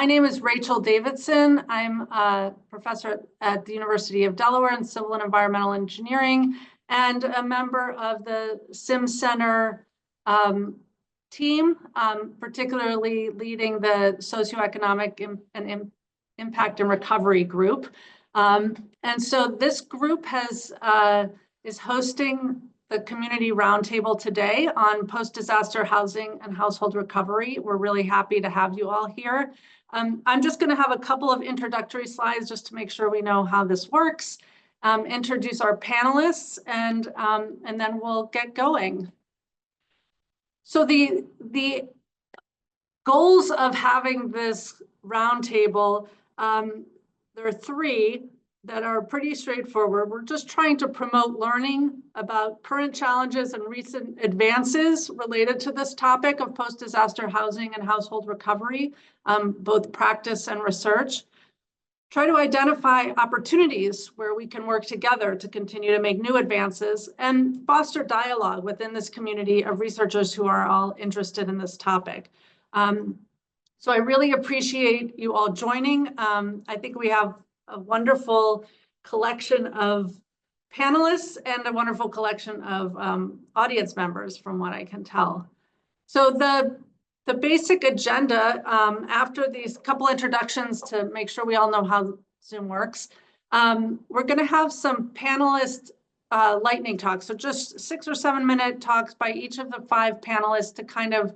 My name is Rachel Davidson. I'm a professor at the University of Delaware in Civil and Environmental Engineering and a member of the SimCenter team, particularly leading the socioeconomic impact and recovery group. And so this group is hosting the Community Roundtable today on post-disaster housing and household recovery. We're really happy to have you all here. I'm just going to have a couple of introductory slides just to make sure we know how this works, introduce our panelists, and then we'll get going. So the goals of having this roundtable, there are three that are pretty straightforward. We're just trying to promote learning about current challenges and recent advances related to this topic of post-disaster housing and household recovery, both practice and research. Try to identify opportunities where we can work together to continue to make new advances and foster dialogue within this community of researchers who are all interested in this topic. So I really appreciate you all joining. I think we have a wonderful collection of panelists and a wonderful collection of audience members from what I can tell. So the basic agenda, after these couple introductions to make sure we all know how Zoom works, we're going to have some panelist lightning talks. So just 6 or 7 minute talks by each of the 5 panelists to kind of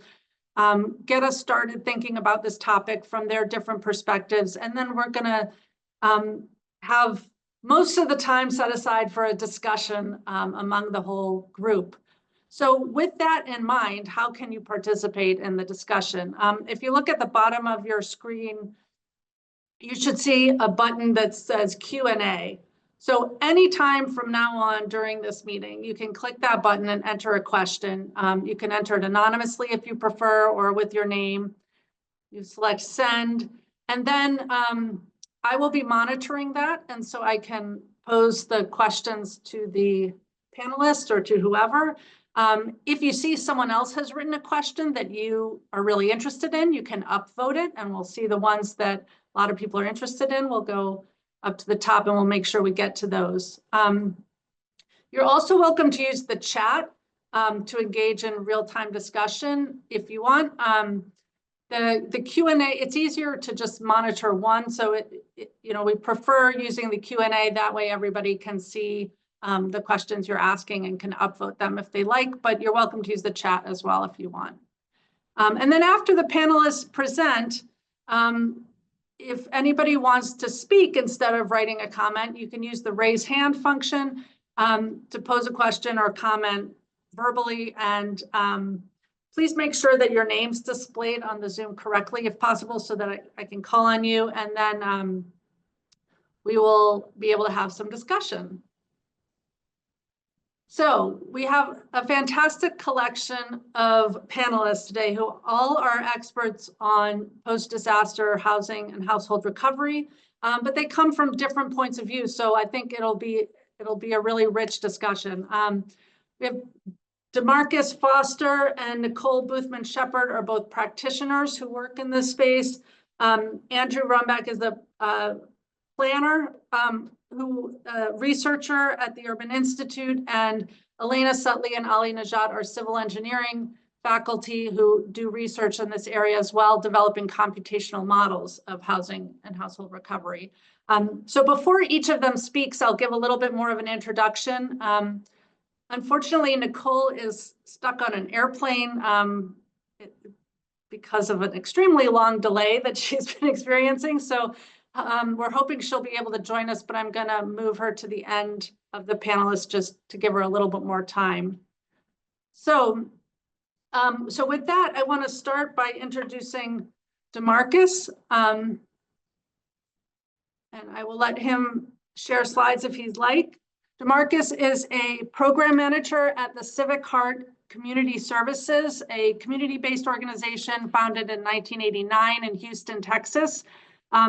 get us started thinking about this topic from their different perspectives. And then we're going to have most of the time set aside for a discussion among the whole group. So with that in mind, how can you participate in the discussion? If you look at the bottom of your screen, you should see a button that says Q&A. So anytime from now on during this meeting, you can click that button and enter a question. You can enter it anonymously if you prefer, or with your name. You select send, and then I will be monitoring that, and so I can pose the questions to the panelists or to whoever. If you see someone else has written a question that you are really interested in, you can upvote it, and we'll see the ones that a lot of people are interested in. We'll go up to the top, and we'll make sure we get to those. You're also welcome to use the chat to engage in real-time discussion if you want. The Q&A, it's easier to just monitor one. So we prefer using the Q&A. That way everybody can see the questions you're asking and can upvote them if they like, but you're welcome to use the chat as well if you want. And then after the panelists present, if anybody wants to speak instead of writing a comment, you can use the raise hand function to pose a question or comment verbally, and please make sure that your name's displayed on the Zoom correctly if possible so that I can call on you, and then we will be able to have some discussion. So we have a fantastic collection of panelists today who all are experts on post-disaster housing and household recovery, but they come from different points of view. So I think it'll be a really rich discussion. We have Demarcus Foster and Nicole Boothman-Shepard are both practitioners who work in this space. Andrew Rumbach is a planner, researcher at the Urban Institute, and Elaina, Sutley, and Nejat are civil engineering faculty who do research in this area as well, developing computational models of housing and household recovery. So before each of them speaks, I'll give a little bit more of an introduction. Unfortunately, Nicole is stuck on an airplane because of an extremely long delay that she's been experiencing. So we're hoping she'll be able to join us, but I'm going to move her to the end of the panelists just to give her a little bit more time. So with that, I want to start by introducing Demarcus, and I will let him share slides if he'd like. Demarcus is a program manager at the Civic Community Services, a community-based organization founded in 1989 in Houston, Texas.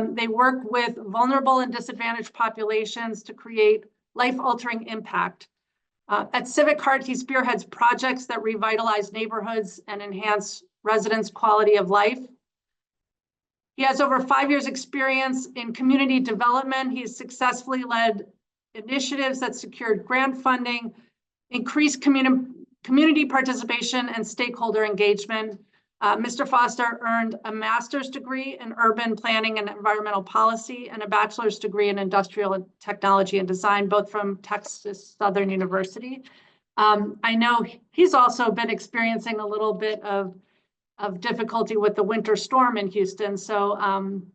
They work with vulnerable and disadvantaged populations to create life-altering impact. At Civic Heart, he spearheads projects that revitalize neighborhoods and enhance residents' quality of life. He has over 5 years experience in community development. He's successfully led initiatives that secured grant funding, increased community participation and stakeholder engagement. Mr. Foster earned a master's degree in urban planning and environmental policy and a bachelor's degree in industrial technology and design, both from Texas Southern University. I know he's also been experiencing a little bit of difficulty with the winter storm in Houston. So I'm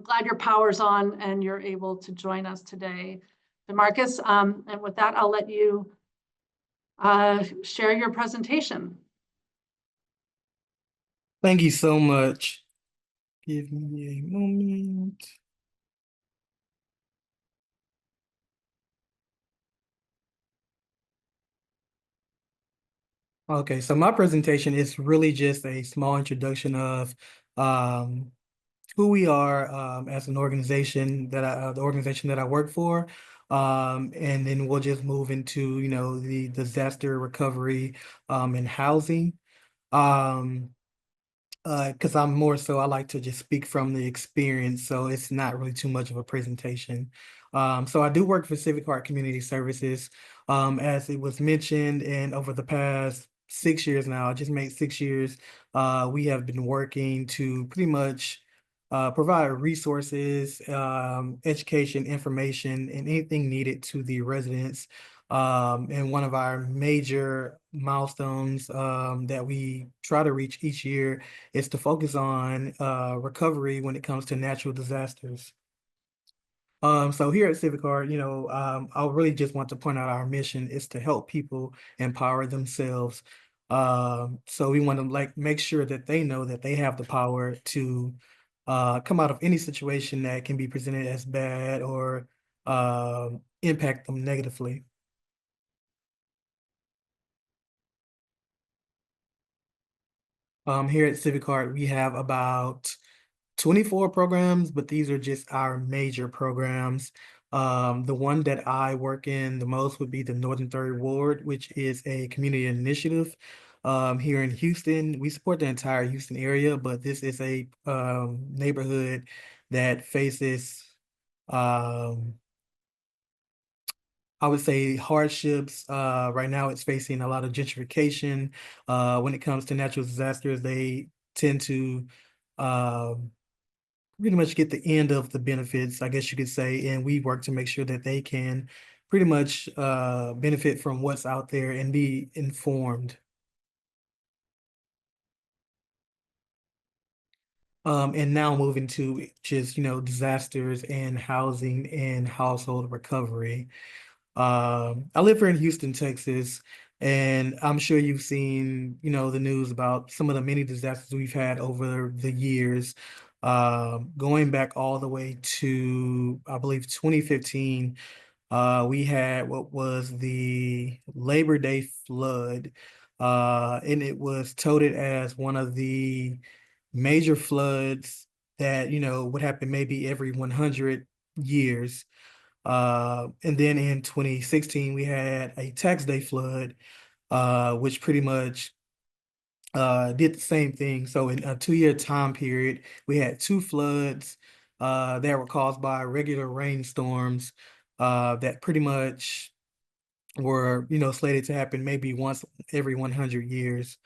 glad your power's on and you're able to join us today, Demarcus. And with that, I'll let you share your presentation. Thank you so much. Give me a moment. Okay, so my presentation is really just a small introduction of who we are as an organization the organization that I work for. And then we'll just move into, the disaster recovery and housing. Because I'm more so, I like to just speak from the experience, so it's not really too much of a presentation. So I do work for Civic Community Services, as it was mentioned, and over the past 6 years now, I just made 6 years, we have been working to pretty much provide resources, education, information, and anything needed to the residents. And one of our major milestones that we try to reach each year is to focus on recovery when it comes to natural disasters. So here at Civic, I really just want to point out our mission is to help people empower themselves. So we want to make sure that they know that they have the power to come out of any situation that can be presented as bad or impact them negatively. Here at Civic we have about 24 programs, but these are just our major programs. The one that I work in the most would be the Northern Third Ward, which is a community initiative here in Houston. We support the entire Houston area, but this is a neighborhood that faces, I would say, hardships. Right now, it's facing a lot of gentrification. When it comes to natural disasters, they tend to pretty much get the end of the benefits, I guess you could say, and we work to make sure that they can pretty much benefit from what's out there and be informed. And now moving to just, disasters and housing and household recovery. I live here in Houston, Texas, and I'm sure you've seen, the news about some of the many disasters we've had over the years. Going back all the way to, I believe, 2015, we had what was the Labor Day flood, and it was touted as one of the major floods that, would happen maybe every 100 years. And then in 2016, we had a tax day flood, which pretty much did the same thing. So in a 2-year time period, we had 2 floods that were caused by regular rainstorms that pretty much were, slated to happen maybe once every 100 years.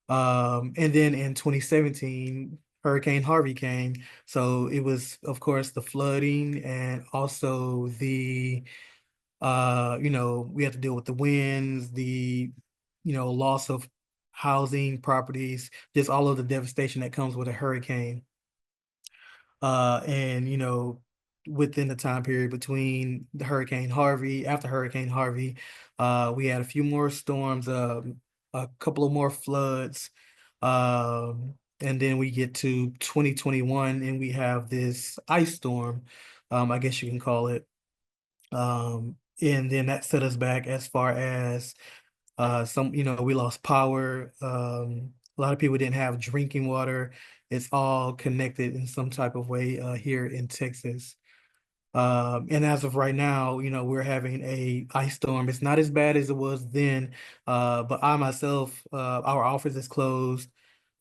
And then in 2017, Hurricane Harvey came. So it was, of course, the flooding and also the, we had to deal with the winds, the, loss of housing, properties, just all of the devastation that comes with a hurricane. And, within the time period between the after Hurricane Harvey, we had a few more storms, a couple of more floods. And then we get to 2021 and we have this ice storm, I guess you can call it. And then that set us back as far as we lost power. A lot of people didn't have drinking water. It's all connected in some type of way here in Texas. And as of right now, we're having a ice storm. It's not as bad as it was then, but I myself, our office is closed.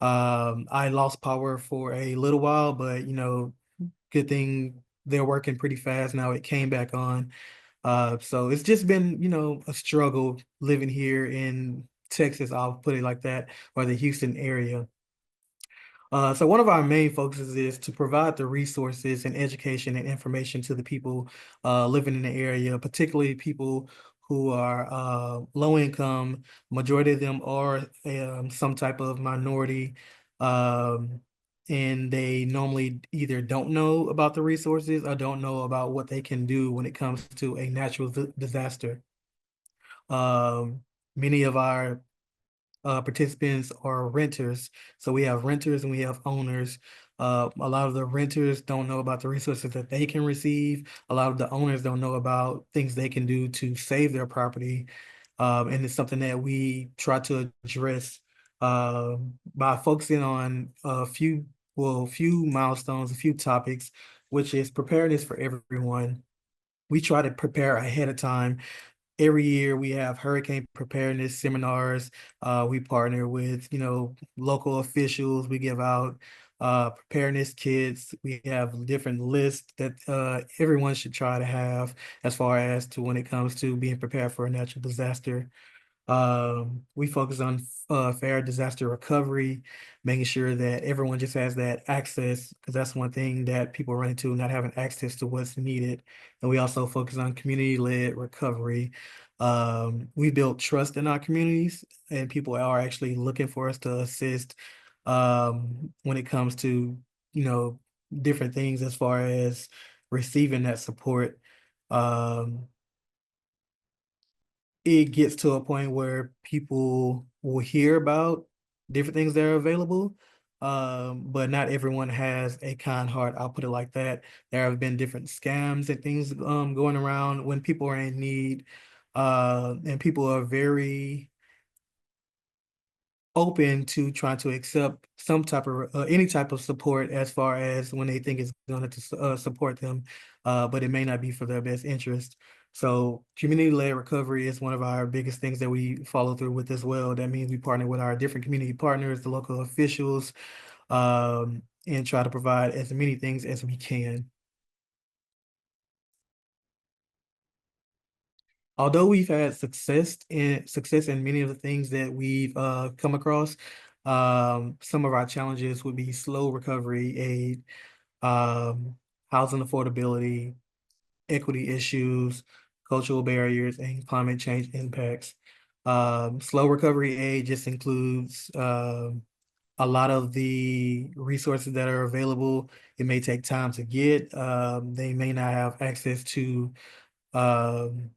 I lost power for a little while, but good thing they're working pretty fast now. It came back on. So it's just been, a struggle living here in Texas, I'll put it like that, or the Houston area. So one of our main focuses is to provide the resources and education and information to the people living in the area, particularly people who are low income. Majority of them are some type of minority, um, and they normally either don't know about the resources or don't know about what they can do when it comes to a natural disaster. Um, Many of our participants are renters. So we have renters and we have owners. A lot of the renters don't know about the resources that they can receive. A lot of the owners don't know about things they can do to save their property. And it's something that we try to address by focusing on few milestones, a few topics, which is preparedness for everyone. We try to prepare ahead of time. Every year we have hurricane preparedness seminars. We partner with, local officials. We give out preparedness kits. We have different lists that everyone should try to have as far as to when it comes to being prepared for a natural disaster. We focus on fair disaster recovery, making sure that everyone just has that access, because that's one thing that people run into, not having access to what's needed. And we also focus on community-led recovery. We build trust in our communities, and people are actually looking for us to assist when it comes to, different things as far as receiving that support. Um, it gets to a point where people will hear about different things that are available, but not everyone has a kind heart. I'll put it like that. There have been different scams and things going around when people are in need, and people are very open to trying to accept some type of any type of support as far as when they think it's going to support them, but it may not be for their best interest. So community-led recovery is one of our biggest things that we follow through with as well. That means we partner with our different community partners, the local officials, and try to provide as many things as we can. Although we've had success in many of the things that we've come across, some of our challenges would be slow recovery aid, um, housing affordability, equity issues, cultural barriers, and climate change impacts. Slow recovery aid just includes a lot of the resources that are available. It may take time to get. They may not have access to um,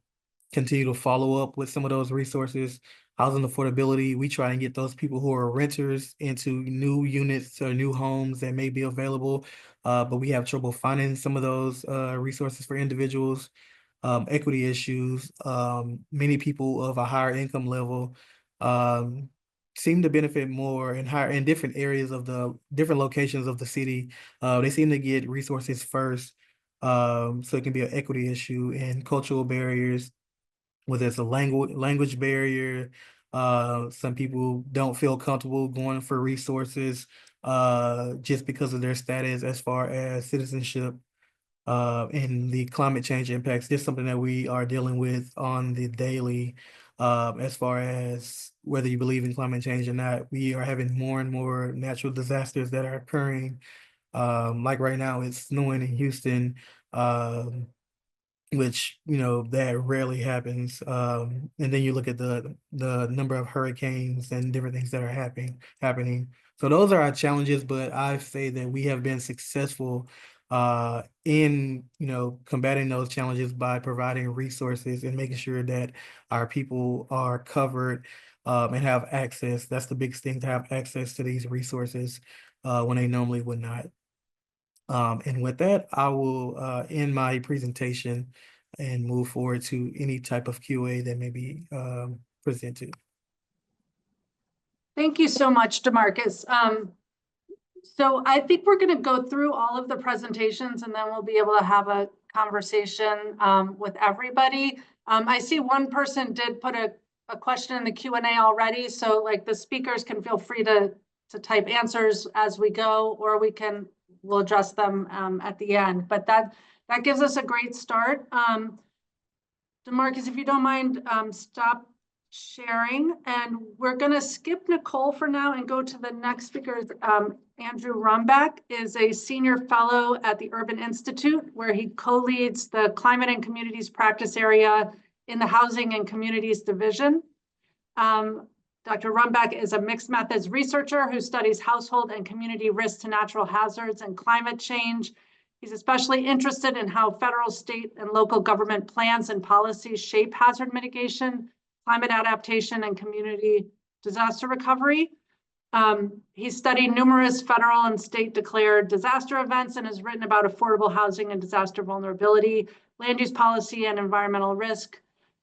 continue to follow up with some of those resources. Housing affordability, we try and get those people who are renters into new units or new homes that may be available, but we have trouble finding some of those resources for individuals. Equity issues, many people of a higher income level um, seem to benefit more in different areas of the different locations of the city. They seem to get resources first. So it can be an equity issue and cultural barriers, whether it's a language barrier. Some people don't feel comfortable going for resources just because of their status as far as citizenship, and the climate change impacts. This is something that we are dealing with on the daily. As far as whether you believe in climate change or not, we are having more and more natural disasters that are occurring. Like right now, it's snowing in Houston. Which that rarely happens. And then you look at the number of hurricanes and different things that are happening. So those are our challenges, but I say that we have been successful in combating those challenges by providing resources and making sure that our people are covered and have access. That's the biggest thing, to have access to these resources when they normally would not. And with that, I will end my presentation and move forward to any type of QA that may be presented. Thank you so much, Demarcus. So I think we're going to go through all of the presentations and then we'll be able to have a conversation with everybody. I see one person did put a question in the Q&A already, so like the speakers can feel free to type answers as we go, or we'll address them at the end. But that gives us a great start. Demarcus, if you don't mind, stop sharing, and we're going to skip Nicole for now and go to the next speaker. Andrew Rumbach is a senior fellow at the Urban Institute, where he co-leads the Climate and Communities Practice Area in the Housing and Communities Division. Dr. Rumbach is a mixed methods researcher who studies household and community risks to natural hazards and climate change. He's especially interested in how federal, state, and local government plans and policies shape hazard mitigation, climate adaptation, and community disaster recovery. He studied numerous federal and state declared disaster events and has written about affordable housing and disaster vulnerability, land use policy and environmental risk,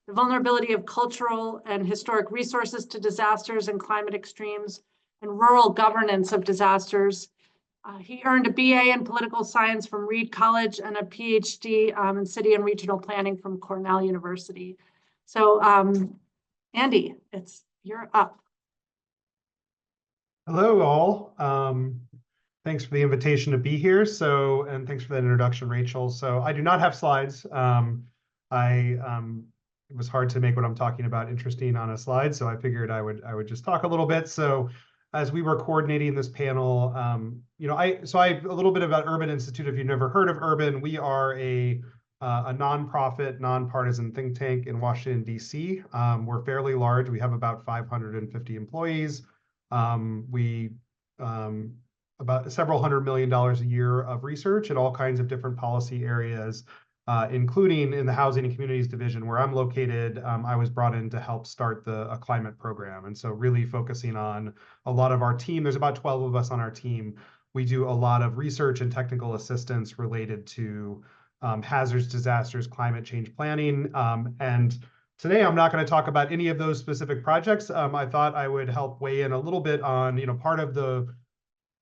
the vulnerability of cultural and historic resources to disasters and climate extremes, and rural governance of disasters. He earned a BA in political science from Reed College and a PhD in city and regional planning from Cornell University. So Andy, you're up. Hello all. Thanks for the invitation to be here. And thanks for that introduction, Rachel. So I do not have slides. It was hard to make what I'm talking about interesting on a slide, so I figured I would just talk a little bit. So as we were coordinating this panel, a little bit about Urban Institute. If you've never heard of Urban, we are a nonprofit, nonpartisan think tank in Washington, D.C. We're fairly large. We have about 550 employees. We about several $100 million a year of research in all kinds of different policy areas, including in the Housing and Communities Division where I'm located. I was brought in to help start a climate program. And so really focusing on a lot of our team, there's about 12 of us on our team. We do a lot of research and technical assistance related to hazards, disasters, climate change planning. And today I'm not going to talk about any of those specific projects. I thought I would help weigh in a little bit on, part of the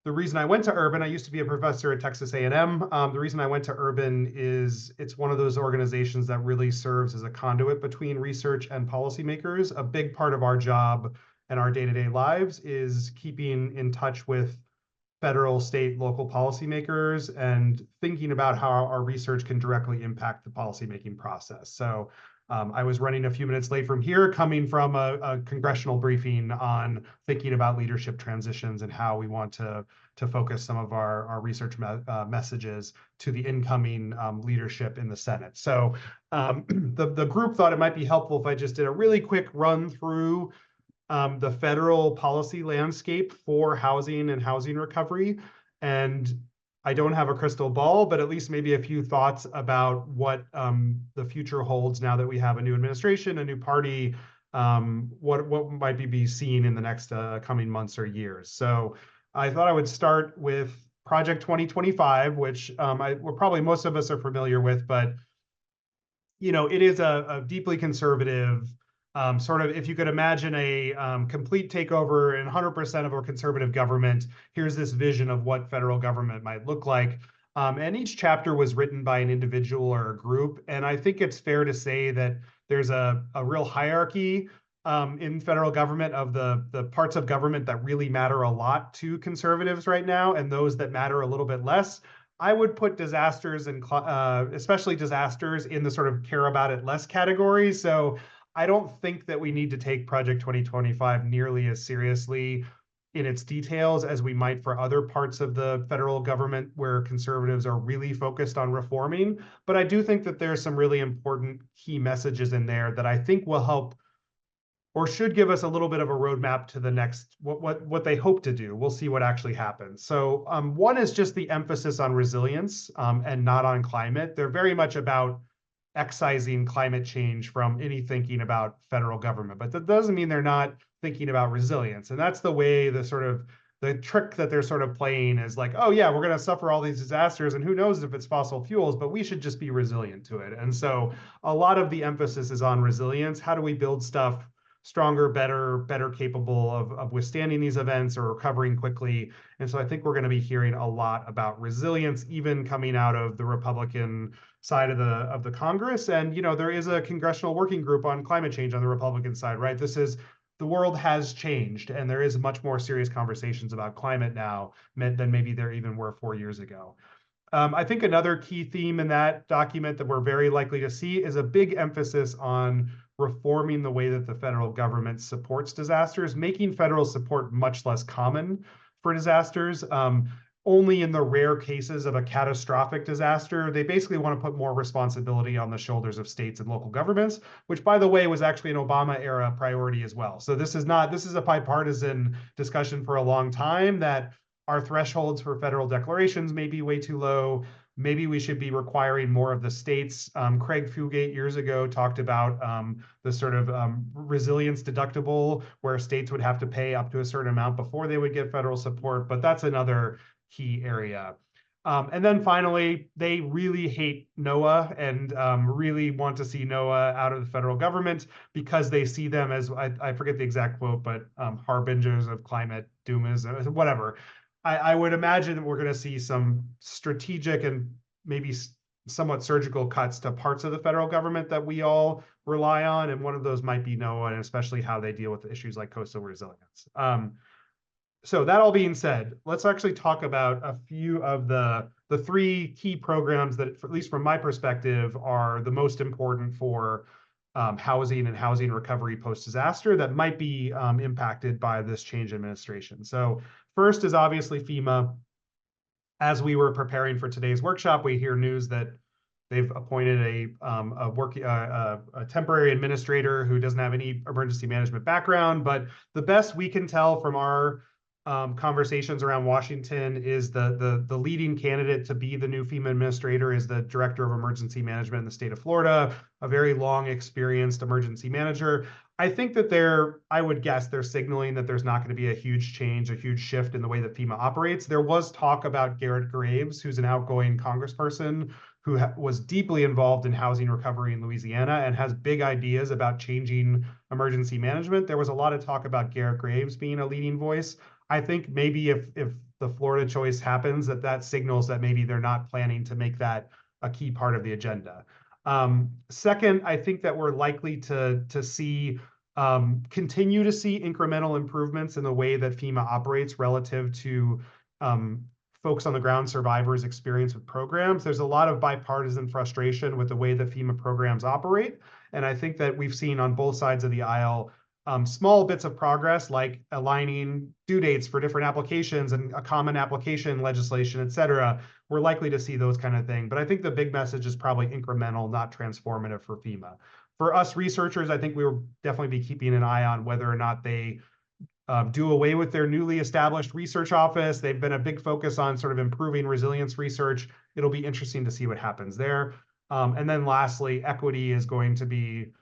reason I went to Urban. I used to be a professor at Texas A&M. The reason I went to Urban is it's one of those organizations that really serves as a conduit between research and policymakers. A big part of our job and our day-to-day lives is keeping in touch with federal, state, local policymakers and thinking about how our research can directly impact the policymaking process. So I was running a few minutes late from here, coming from a congressional briefing on thinking about leadership transitions and how we want to focus some of our research messages to the incoming leadership in the Senate. So the group thought it might be helpful if I just did a really quick run through the federal policy landscape for housing and housing recovery. And I don't have a crystal ball, but at least maybe a few thoughts about what the future holds now that we have a new administration, a new party, what might be seen in the next coming months or years. So I thought I would start with Project 2025, which probably most of us are familiar with, but it is a deeply conservative sort of, if you could imagine a complete takeover and 100% of a conservative government, here's this vision of what federal government might look like. And each chapter was written by an individual or a group. And I think it's fair to say that there's a real hierarchy in federal government of the parts of government that really matter a lot to conservatives right now, and those that matter a little bit less. I would put disasters and especially disasters in the sort of care about it less category. So I don't think that we need to take Project 2025 nearly as seriously in its details as we might for other parts of the federal government where conservatives are really focused on reforming. But I do think that there's some really important key messages in there that I think will help or should give us a little bit of a roadmap to the next, what they hope to do. We'll see what actually happens. So one is just the emphasis on resilience and not on climate. They're very much about excising climate change from any thinking about federal government, but that doesn't mean they're not thinking about resilience. And that's the way the trick that they're sort of playing is like, oh yeah, we're going to suffer all these disasters and who knows if it's fossil fuels, but we should just be resilient to it. And so a lot of the emphasis is on resilience. How do we build stuff stronger, better capable of withstanding these events or recovering quickly? And so I think we're going to be hearing a lot about resilience, even coming out of the Republican side of the Congress. And there is a congressional working group on climate change on the Republican side, right? This is the world has changed, and there is much more serious conversations about climate now than maybe there even were 4 years ago. I think another key theme in that document that we're very likely to see is a big emphasis on reforming the way that the federal government supports disasters, making federal support much less common for disasters. Only in the rare cases of a catastrophic disaster, they basically want to put more responsibility on the shoulders of states and local governments, which, by the way, was actually an Obama era priority as well. So this is a bipartisan discussion for a long time, that our thresholds for federal declarations may be way too low. Maybe we should be requiring more of the states. Craig Fugate years ago talked about the sort of resilience deductible, where states would have to pay up to a certain amount before they would get federal support, but that's another key area. And then finally, they really hate NOAA and really want to see NOAA out of the federal government, because they see them as, I forget the exact quote, but harbingers of climate doom, whatever. I would imagine that we're going to see some strategic and maybe somewhat surgical cuts to parts of the federal government that we all rely on, and one of those might be NOAA, and especially how they deal with issues like coastal resilience. So that all being said, let's actually talk about a few of the 3 key programs that, at least from my perspective, are the most important for housing and housing recovery post-disaster that might be impacted by this change in administration. So first is obviously FEMA. As we were preparing for today's workshop, we hear news that they've appointed a temporary administrator who doesn't have any emergency management background, but the best we can tell from our conversations around Washington is the leading candidate to be the new FEMA administrator is the director of emergency management in the state of Florida, a very long experienced emergency manager. I think that I would guess they're signaling that there's not going to be a huge change, a huge shift in the way that FEMA operates. There was talk about Garrett Graves, who's an outgoing congressperson who was deeply involved in housing recovery in Louisiana and has big ideas about changing emergency management. There was a lot of talk about Garrett Graves being a leading voice. I think maybe if the Florida choice happens, that signals that maybe they're not planning to make that a key part of the agenda. Second, I think that we're likely to continue to see incremental improvements in the way that FEMA operates relative to folks on the ground, survivors' experience with programs. There's a lot of bipartisan frustration with the way that FEMA programs operate. And I think that we've seen on both sides of the aisle small bits of progress, like aligning due dates for different applications and a common application legislation, et cetera. We're likely to see those kind of things. But I think the big message is probably incremental, not transformative for FEMA. For us researchers, I think we will definitely be keeping an eye on whether or not they do away with their newly established research office. They've been a big focus on sort of improving resilience research. It'll be interesting to see what happens there. And then lastly, equity is going to be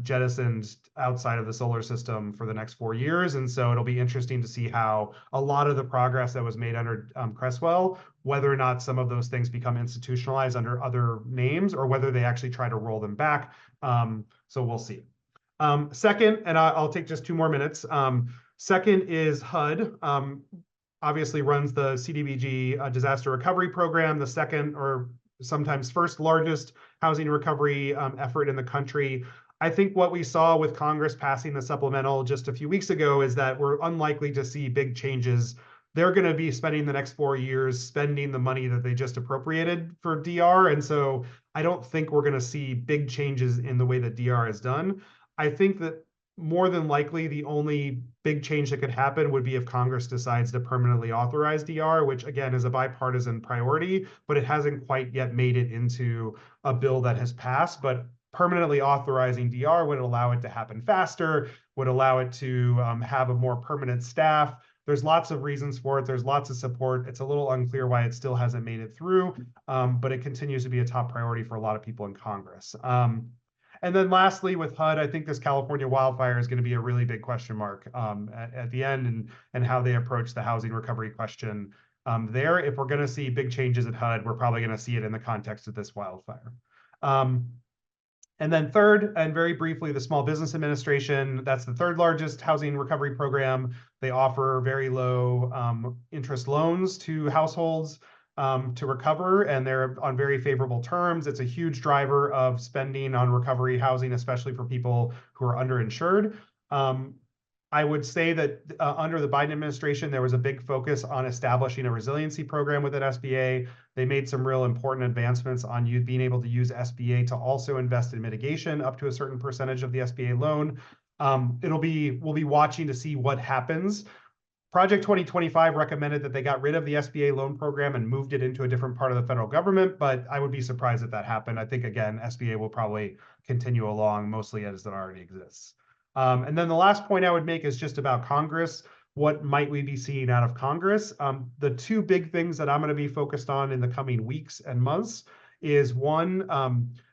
jettisoned outside of the solar system for the next 4 years. And so it'll be interesting to see how a lot of the progress that was made under Creswell, whether or not some of those things become institutionalized under other names or whether they actually try to roll them back. So we'll see. Second, and I'll take just 2 more minutes. Second is HUD. Obviously runs the CDBG disaster recovery program, the second or sometimes first largest housing recovery effort in the country. I think what we saw with Congress passing the supplemental just a few weeks ago is that we're unlikely to see big changes. They're going to be spending the next 4 years spending the money that they just appropriated for DR. And so I don't think we're going to see big changes in the way that DR is done. I think that more than likely, the only big change that could happen would be if Congress decides to permanently authorize DR, which again is a bipartisan priority, but it hasn't quite yet made it into a bill that has passed. But permanently authorizing DR would allow it to happen faster, would allow it to have a more permanent staff. There's lots of reasons for it. There's lots of support. It's a little unclear why it still hasn't made it through, but it continues to be a top priority for a lot of people in Congress. And then lastly, with HUD, I think this California wildfire is going to be a really big question mark at the end, and how they approach the housing recovery question there. If we're going to see big changes at HUD, we're probably going to see it in the context of this wildfire. And then third, and very briefly, the Small Business Administration. That's the third largest housing recovery program. They offer very low interest loans to households to recover, and they're on very favorable terms. It's a huge driver of spending on recovery housing, especially for people who are underinsured. I would say that under the Biden administration, there was a big focus on establishing a resiliency program within SBA. They made some real important advancements on you being able to use SBA to also invest in mitigation up to a certain percentage of the SBA loan. We'll be watching to see what happens. Project 2025 recommended that they got rid of the SBA loan program and moved it into a different part of the federal government, but I would be surprised if that happened. I think, again, SBA will probably continue along mostly as it already exists. And then the last point I would make is just about Congress. What might we be seeing out of Congress? The two big things that I'm going to be focused on in the coming weeks and months is one,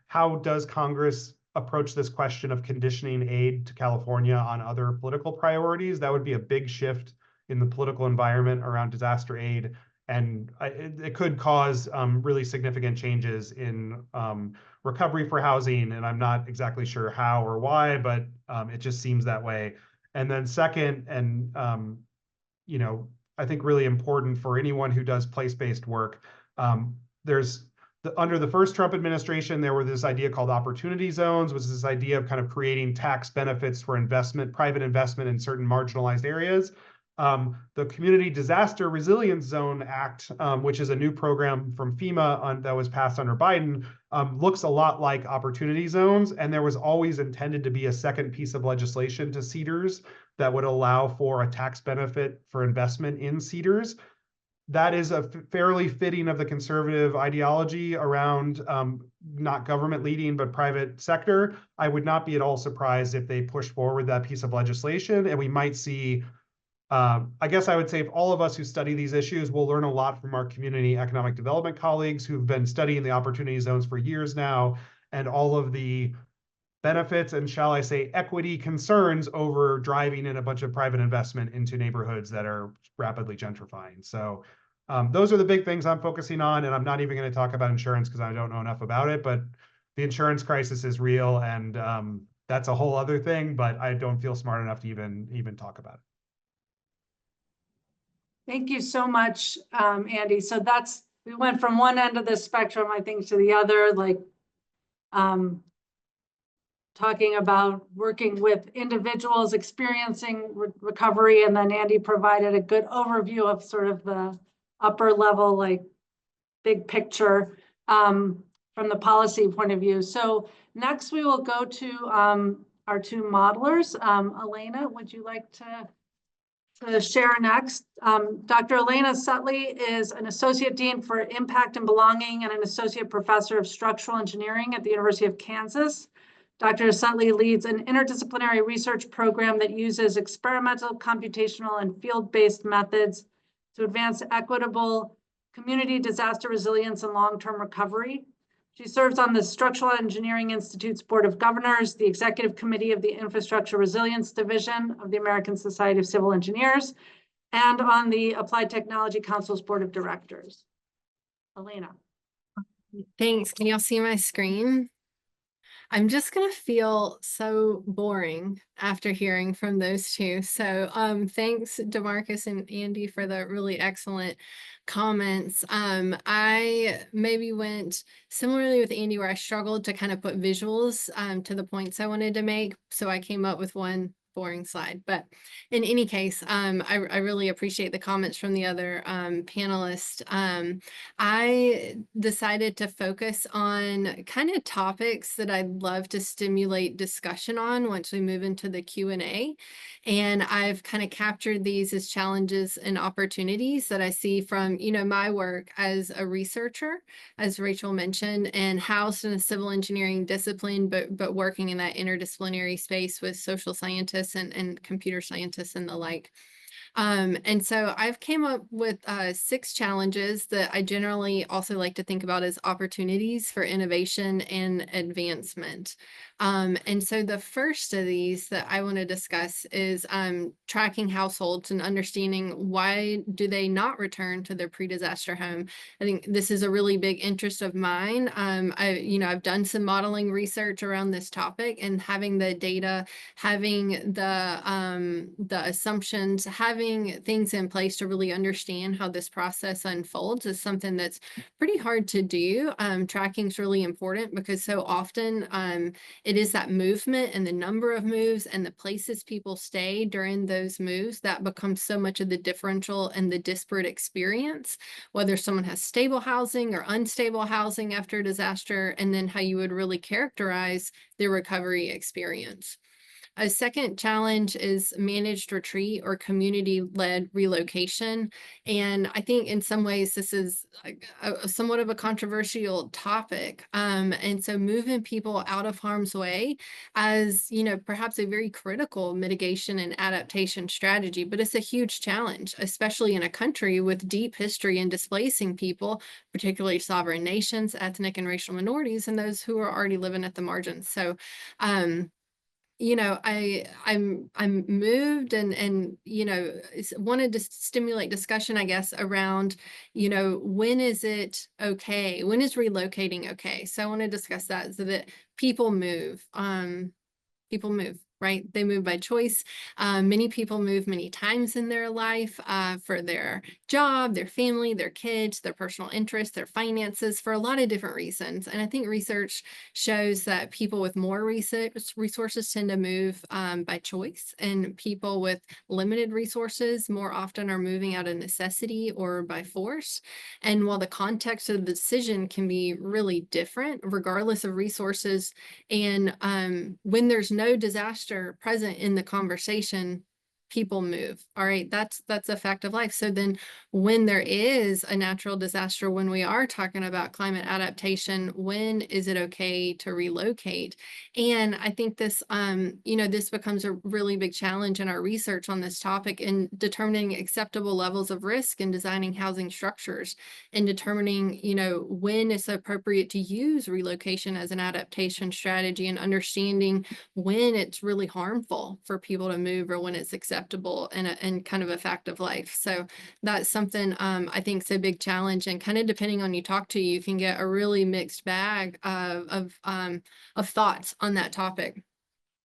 how does Congress approach this question of conditioning aid to California on other political priorities? That would be a big shift in the political environment around disaster aid, and it could cause really significant changes in recovery for housing, and I'm not exactly sure how or why, but it just seems that way. And then second, and I think really important for anyone who does place-based work, under the first Trump administration, there were this idea called opportunity zones, which is this idea of kind of creating tax benefits for investment, private investment in certain marginalized areas. The Community Disaster Resilience Zone Act, which is a new program from FEMA that was passed under Biden, looks a lot like opportunity zones. And there was always intended to be a second piece of legislation to seeders that would allow for a tax benefit for investment in seeders. That is a fairly fitting of the conservative ideology around not government leading, but private sector. I would not be at all surprised if they push forward that piece of legislation, and we might see I guess I would say if all of us who study these issues will learn a lot from our community economic development colleagues who've been studying the opportunity zones for years now, and all of the benefits and, shall I say, equity concerns over driving in a bunch of private investment into neighborhoods that are rapidly gentrifying. So those are the big things I'm focusing on, and I'm not even going to talk about insurance because I don't know enough about it, but the insurance crisis is real, and that's a whole other thing, but I don't feel smart enough to even talk about it. Thank you so much, Andy. So we went from one end of the spectrum, I think, to the other, like talking about working with individuals experiencing recovery, and then Andy provided a good overview of sort of the upper level, like big picture from the policy point of view. So next we will go to our two modelers. Elaina, would you like to share next? Dr. Elaina Sutley is an Associate Dean for Impact and Belonging and an Associate Professor of Structural Engineering at the University of Kansas. Dr. Sutley leads an interdisciplinary research program that uses experimental, computational, and field-based methods to advance equitable community disaster resilience and long-term recovery. She serves on the Structural Engineering Institute's Board of Governors, the Executive Committee of the Infrastructure Resilience Division of the American Society of Civil Engineers, and on the Applied Technology Council's Board of Directors. Elaina. Thanks. Can y'all see my screen? I'm just going to feel so boring after hearing from those two. So thanks, Demarcus and Andy, for the really excellent comments. I maybe went similarly with Andy, where I struggled to kind of put visuals to the points I wanted to make. So I came up with one boring slide. But in any case, I really appreciate the comments from the other panelists. I decided to focus on kind of topics that I'd love to stimulate discussion on once we move into the Q&A. And I've kind of captured these as challenges and opportunities that I see from, my work as a researcher, as Rachel mentioned, and housed in a civil engineering discipline, but working in that interdisciplinary space with social scientists and computer scientists and the like. And so I've came up with 6 challenges that I generally also like to think about as opportunities for innovation and advancement. And so the first of these that I want to discuss is tracking households and understanding why do they not return to their pre-disaster home. I think this is a really big interest of mine. I've done some modeling research around this topic, and having the data, having the assumptions, having having things in place to really understand how this process unfolds is something that's pretty hard to do. Tracking is really important because so often it is that movement and the number of moves and the places people stay during those moves that becomes so much of the differential and the disparate experience, whether someone has stable housing or unstable housing after a disaster, and then how you would really characterize their recovery experience. A second challenge is managed retreat or community-led relocation. And I think in some ways this is somewhat of a controversial topic. And so moving people out of harm's way as, perhaps a very critical mitigation and adaptation strategy, but it's a huge challenge, especially in a country with deep history in displacing people, particularly sovereign nations, ethnic and racial minorities, and those who are already living at the margins. So, I'm moved and wanted to stimulate discussion, I guess, around, when is it okay? When is relocating okay? So I want to discuss that so that people move. People move, right? They move by choice. Many people move many times in their life for their job, their family, their kids, their personal interests, their finances, for a lot of different reasons. And I think research shows that people with more resources tend to move by choice, and people with limited resources more often are moving out of necessity or by force. And while the context of the decision can be really different, regardless of resources, and when there's no disaster present in the conversation, people move. All right, that's a fact of life. So then when there is a natural disaster, when we are talking about climate adaptation, when is it okay to relocate? And I think this, this becomes a really big challenge in our research on this topic in determining acceptable levels of risk and designing housing structures, and determining, when it's appropriate to use relocation as an adaptation strategy, and understanding when it's really harmful for people to move or when it's acceptable and kind of a fact of life. So that's something I think is a big challenge, and kind of depending on who you talk to, you can get a really mixed bag of thoughts on that topic.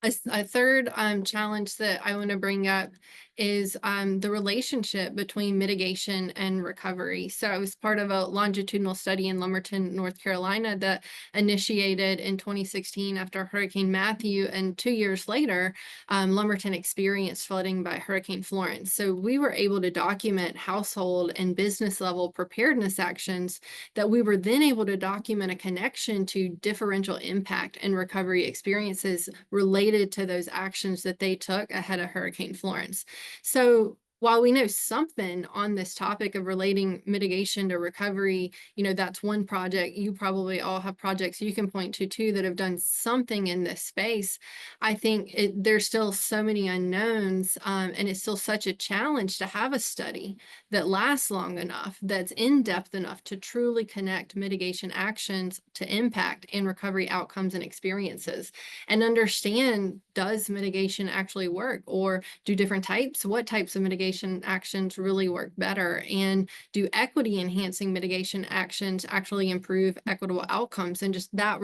A third challenge that I want to bring up is the relationship between mitigation and recovery. So I was part of a longitudinal study in Lumberton, North Carolina, that initiated in 2016 after Hurricane Matthew, and 2 years later, Lumberton experienced flooding by Hurricane Florence. So we were able to document household and business level preparedness actions that we were then able to document a connection to differential impact and recovery experiences related to those actions that they took ahead of Hurricane Florence. So while we know something on this topic of relating mitigation to recovery, that's one project. You probably all have projects you can point to too that have done something in this space. I think there's still so many unknowns, and it's still such a challenge to have a study that lasts long enough, that's in depth enough to truly connect mitigation actions to impact and recovery outcomes and experiences, and understand, does mitigation actually work, or do different types, what types of mitigation actions really work better, and do equity enhancing mitigation actions actually improve equitable outcomes? And just that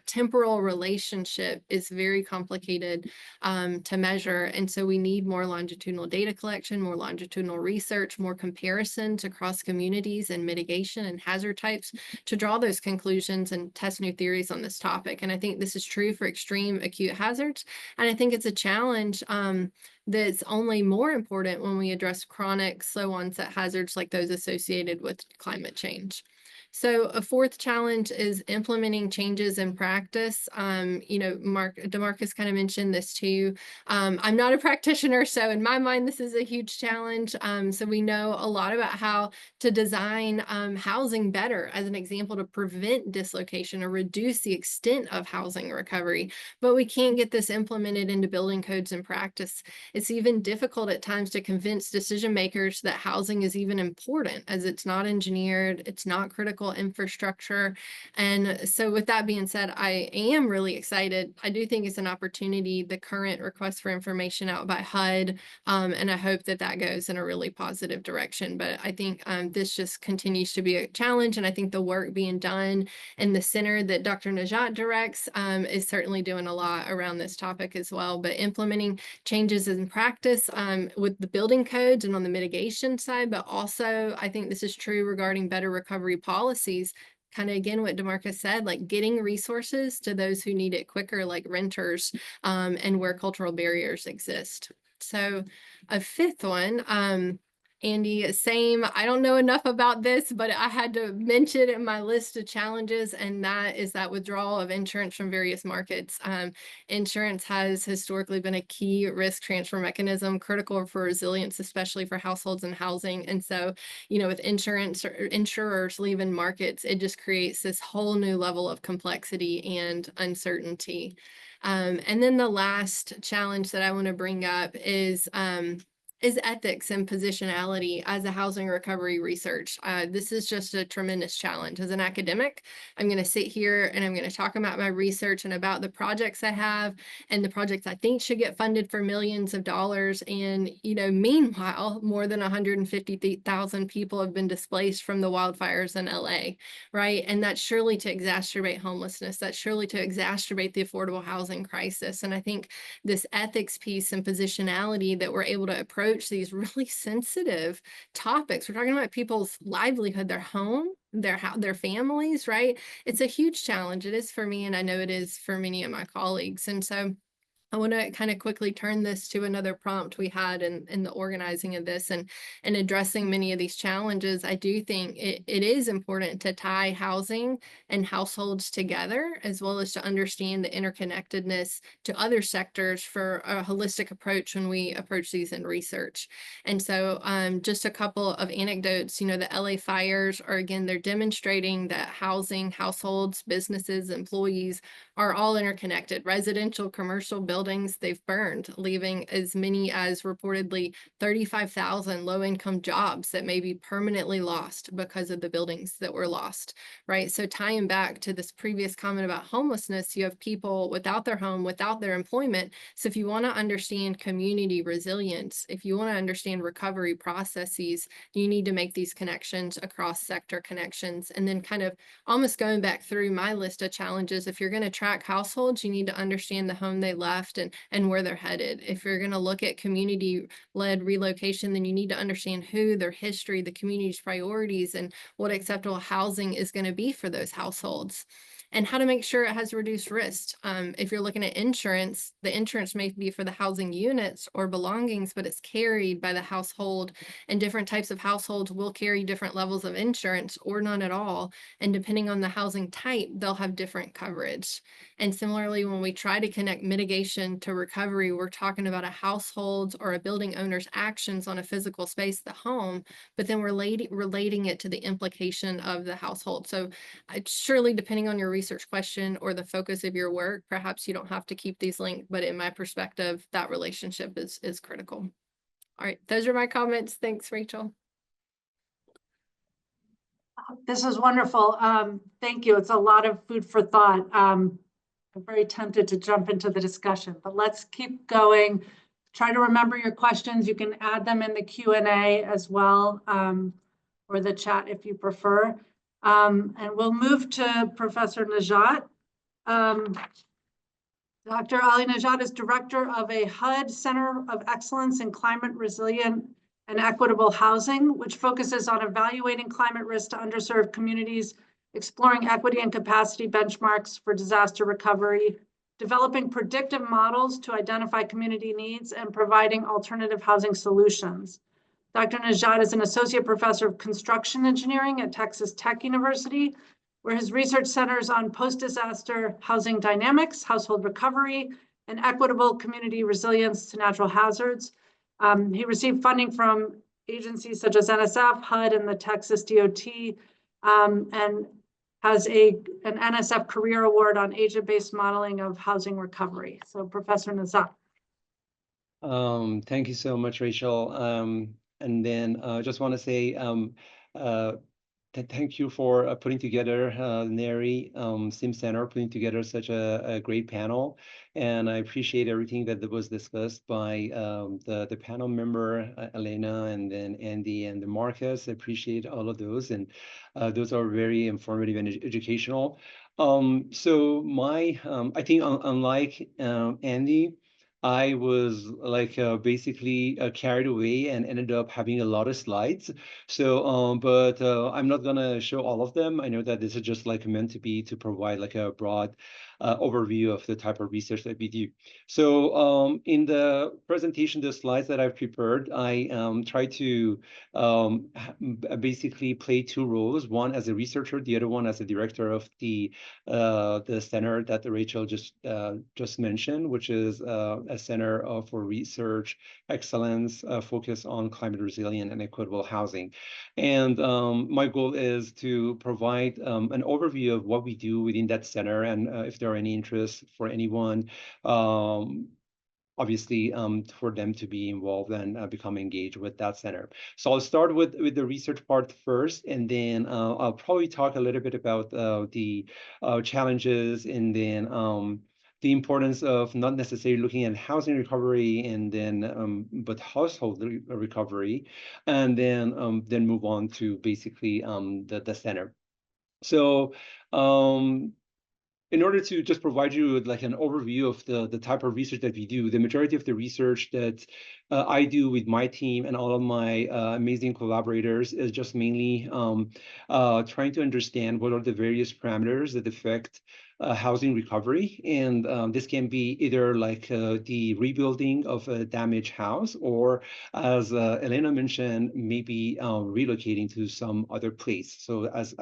temporal relationship is very complicated to measure, and so we need more longitudinal data collection, more longitudinal research, more comparisons across communities and mitigation and hazard types to draw those conclusions and test new theories on this topic. And I think this is true for extreme acute hazards, and I think it's a challenge that's only more important when we address chronic, slow onset hazards like those associated with climate change. So a fourth challenge is implementing changes in practice. Demarcus kind of mentioned this too. I'm not a practitioner, so in my mind, this is a huge challenge. So we know a lot about how to design housing better, as an example, to prevent dislocation or reduce the extent of housing recovery, but we can't get this implemented into building codes and practice. It's even difficult at times to convince decision makers that housing is even important, as it's not engineered, it's not critical critical infrastructure. And so with that being said, I am really excited. I do think it's an opportunity, the current request for information out by HUD, and I hope that that goes in a really positive direction. But I think this just continues to be a challenge, and I think the work being done in the center that Dr. Nejat directs is certainly doing a lot around this topic as well. But implementing changes in practice with the building codes and on the mitigation side, but also I think this is true regarding better recovery policies. Kind of again what Demarcus said, like getting resources to those who need it quicker, like renters, and where cultural barriers exist. So a fifth one, Andy, same. I don't know enough about this, but I had to mention in my list of challenges, and that is that withdrawal of insurance from various markets. Insurance has historically been a key risk transfer mechanism, critical for resilience, especially for households and housing. And so, with insurance or insurers leaving markets, it just creates this whole new level of complexity and uncertainty. And then the last challenge that I want to bring up is ethics and positionality as a housing recovery research. This is just a tremendous challenge. As an academic, I'm going to sit here and I'm going to talk about my research and about the projects I have and the projects I think should get funded for millions of dollars. And, meanwhile, more than 150,000 people have been displaced from the wildfires in LA, right? And that's surely to exacerbate homelessness. That's surely to exacerbate the affordable housing crisis. And I think this ethics piece and positionality that we're able to approach these really sensitive topics. We're talking about people's livelihood, their home, their families, right? It's a huge challenge. It is for me, and I know it is for many of my colleagues. And so I want to kind of quickly turn this to another prompt we had in the organizing of this and addressing many of these challenges. I do think it is important to tie housing and households together, as well as to understand the interconnectedness to other sectors for a holistic approach when we approach these in research. And so just a couple of anecdotes, the LA fires are, again, they're demonstrating that housing, households, businesses, employees are all interconnected. Residential, commercial buildings, they've burned, leaving as many as reportedly 35,000 low-income jobs that may be permanently lost because of the buildings that were lost, right? So tying back to this previous comment about homelessness, you have people without their home, without their employment. So if you want to understand community resilience, if you want to understand recovery processes, you need to make these connections across sector connections. And then kind of almost going back through my list of challenges, if you're going to track households, you need to understand the home they left and where they're headed. If you're going to look at community-led relocation, then you need to understand who, their history, the community's priorities, and what acceptable housing is going to be for those households. And how to make sure it has reduced risk. If you're looking at insurance, the insurance may be for the housing units or belongings, but it's carried by the household, and different types of households will carry different levels of insurance or none at all. And depending on the housing type, they'll have different coverage. And similarly, when we try to connect mitigation to recovery, we're talking about a household's or a building owner's actions on a physical space, the home, but then we're relating it to the implication of the household. So surely, depending on your research question or the focus of your work, perhaps you don't have to keep these linked, but in my perspective, that relationship is critical. All right, those are my comments. Thanks, Rachel. This is wonderful. Thank you. It's a lot of food for thought. I'm very tempted to jump into the discussion, but let's keep going. Try to remember your questions. You can add them in the Q&A as well, or the chat if you prefer. And we'll move to Professor Nejat. Dr. Ali Nejat is director of a HUD Center of Excellence in Climate Resilient and Equitable Housing, which focuses on evaluating climate risk to underserved communities, exploring equity and capacity benchmarks for disaster recovery, developing predictive models to identify community needs, and providing alternative housing solutions. Dr. Nejat is an associate professor of construction engineering at Texas Tech University, where his research centers on post-disaster housing dynamics, household recovery, and equitable community resilience to natural hazards. He received funding from agencies such as NSF, HUD, and the Texas DOT, and has an NSF Career Award on agent-based modeling of housing recovery. So Professor Nejat. Thank you so much, Rachel. And then I just want to say thank you for putting together, Neri, SimCenter, putting together such a great panel. And I appreciate everything that was discussed by the panel member, Elaina, and then Andy and Demarcus. I appreciate all of those. And those are very informative and educational. So I think unlike Andy, I was like basically carried away and ended up having a lot of slides. So, but I'm not gonna show all of them. I know that this is just like meant to be to provide like a broad overview of the type of research that we do. So, in the presentation, the slides that I've prepared, I try to basically play two roles: one as a researcher, the other one as a director of the center that Rachel just mentioned, which is a center for research excellence focused on climate resilient and equitable housing. And my goal is to provide an overview of what we do within that center, and if there are any interests for anyone, obviously for them to be involved and become engaged with that center. So I'll start with the research part first, and then I'll probably talk a little bit about the challenges, and then the importance of not necessarily looking at housing recovery, and then but household recovery, and then move on to basically the center. So in order to just provide you with like an overview of the type of research that we do, the majority of the research that I do with my team and all of my amazing collaborators is just mainly trying to understand what are the various parameters that affect housing recovery. And this can be either like the rebuilding of a damaged house, or as Elaina mentioned, maybe relocating to some other place. So as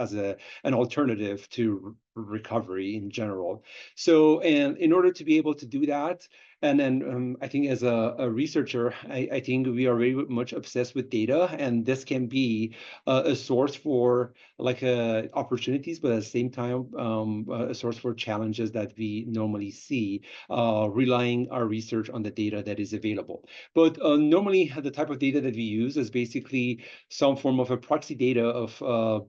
an alternative to recovery in general. So, and in order to be able to do that, and then I think as a researcher, I think we are very much obsessed with data, and this can be a source for like opportunities, but at the same time, a source for challenges that we normally see, relying our research on the data that is available. But normally the type of data that we use is basically some form of a proxy data of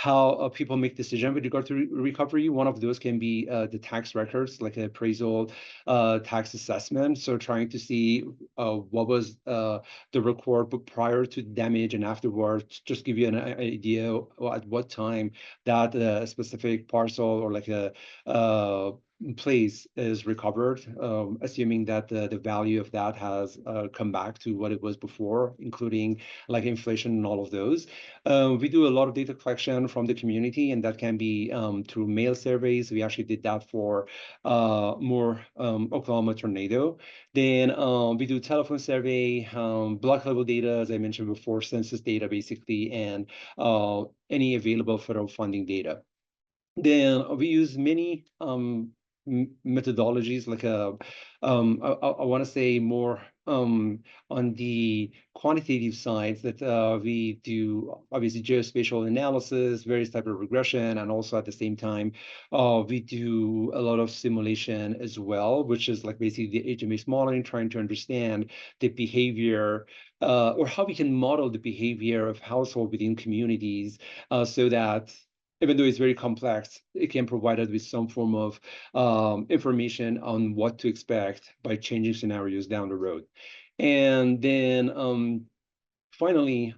how people make decisions with regard to recovery. One of those can be the tax records, like an appraisal, tax assessment. So trying to see what was the record prior to damage and afterwards, just give you an idea at what time that specific parcel or like a place is recovered, assuming that the value of that has come back to what it was before, including like inflation and all of those. We do a lot of data collection from the community, and that can be through mail surveys. We actually did that for more Oklahoma tornado. Then we do telephone survey, block level data, as I mentioned before, census data basically, and any available federal funding data. Then we use many methodologies, like I want to say more on the quantitative side, that we do obviously geospatial analysis, various type of regression, and also at the same time we do a lot of simulation as well, which is like basically the agent-based modeling, trying to understand the behavior or how we can model the behavior of household within communities, so that even though it's very complex, it can provide us with some form of information on what to expect by changing scenarios down the road. And then finally,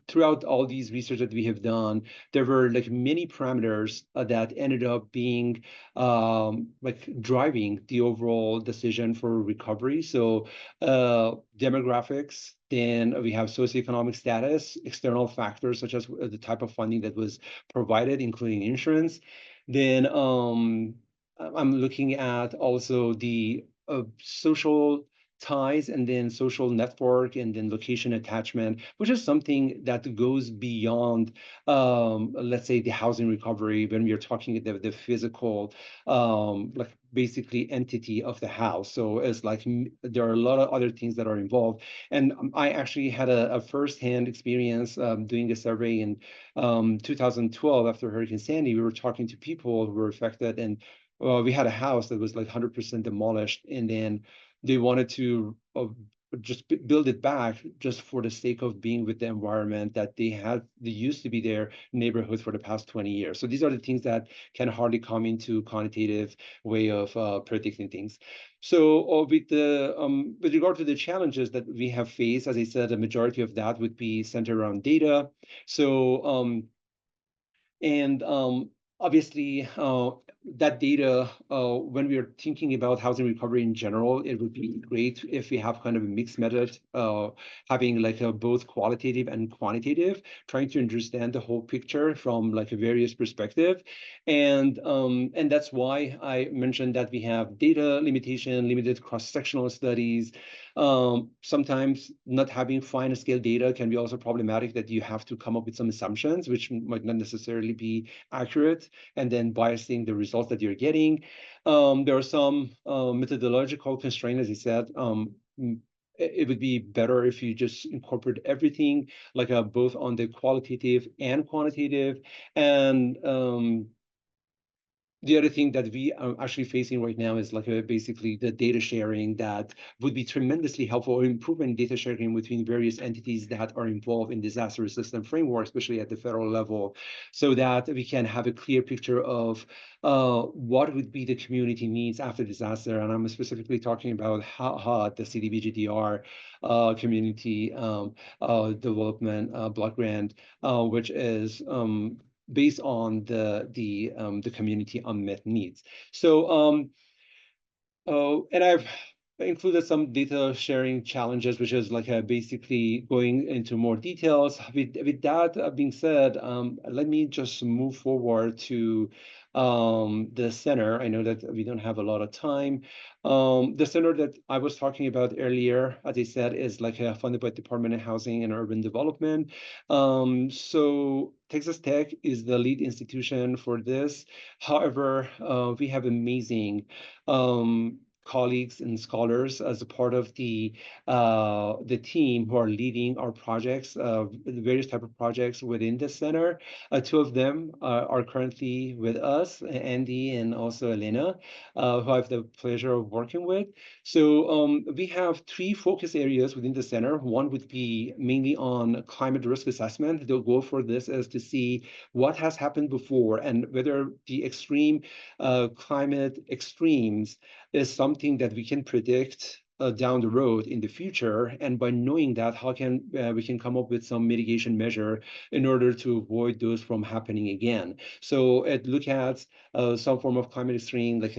throughout all these research that we have done, there were like many parameters that ended up being like driving the overall decision for recovery. So demographics, then we have socioeconomic status, external factors such as the type of funding that was provided, including insurance. Then I'm looking at also the social ties, and then social network, and then location attachment, which is something that goes beyond, let's say, the housing recovery when we are talking about the physical, like basically entity of the house. So it's like there are a lot of other things that are involved. And I actually had a firsthand experience doing a survey in 2012 after Hurricane Sandy. We were talking to people who were affected, and we had a house that was like 100% demolished, and then they wanted to just build it back just for the sake of being with the environment that they used to be their neighborhood for the past 20 years. So these are the things that can hardly come into quantitative way of predicting things. So with regard to the challenges that we have faced, as I said, the majority of that would be centered around data. So obviously, that data, when we are thinking about housing recovery in general, it would be great if we have kind of a mixed method, having like a both qualitative and quantitative, trying to understand the whole picture from like a various perspective. And that's why I mentioned that we have data limitation, limited cross-sectional studies. Sometimes not having fine scale data can be also problematic, that you have to come up with some assumptions which might not necessarily be accurate, and then biasing the results that you're getting. There are some methodological constraints, as I said. It would be better if you just incorporate everything, like both on the qualitative and quantitative. And the other thing that we are actually facing right now is like basically the data sharing that would be tremendously helpful, or improving data sharing between various entities that are involved in disaster resistance framework, especially at the federal level, so that we can have a clear picture of what would be the community needs after disaster. And I'm specifically talking about HUD, the CDBGDR community development block grant, which is based on the community unmet needs. So and I've included some data sharing challenges, which is like basically going into more details. With that being said, let me just move forward to the center. I know that we don't have a lot of time. The center that I was talking about earlier, as I said, is like funded by Department of Housing and Urban Development. So Texas Tech is the lead institution for this. However, we have amazing colleagues and scholars as a part of the team who are leading our projects, the various type of projects within the center. Two of them are currently with us, Andy and also Elaina, who I have the pleasure of working with. So we have three focus areas within the center. One would be mainly on climate risk assessment. The goal for this is to see what has happened before and whether the extreme climate extremes is something that we can predict down the road in the future. And by knowing that, how can we can come up with some mitigation measure in order to avoid those from happening again. So look at some form of climate extreme, like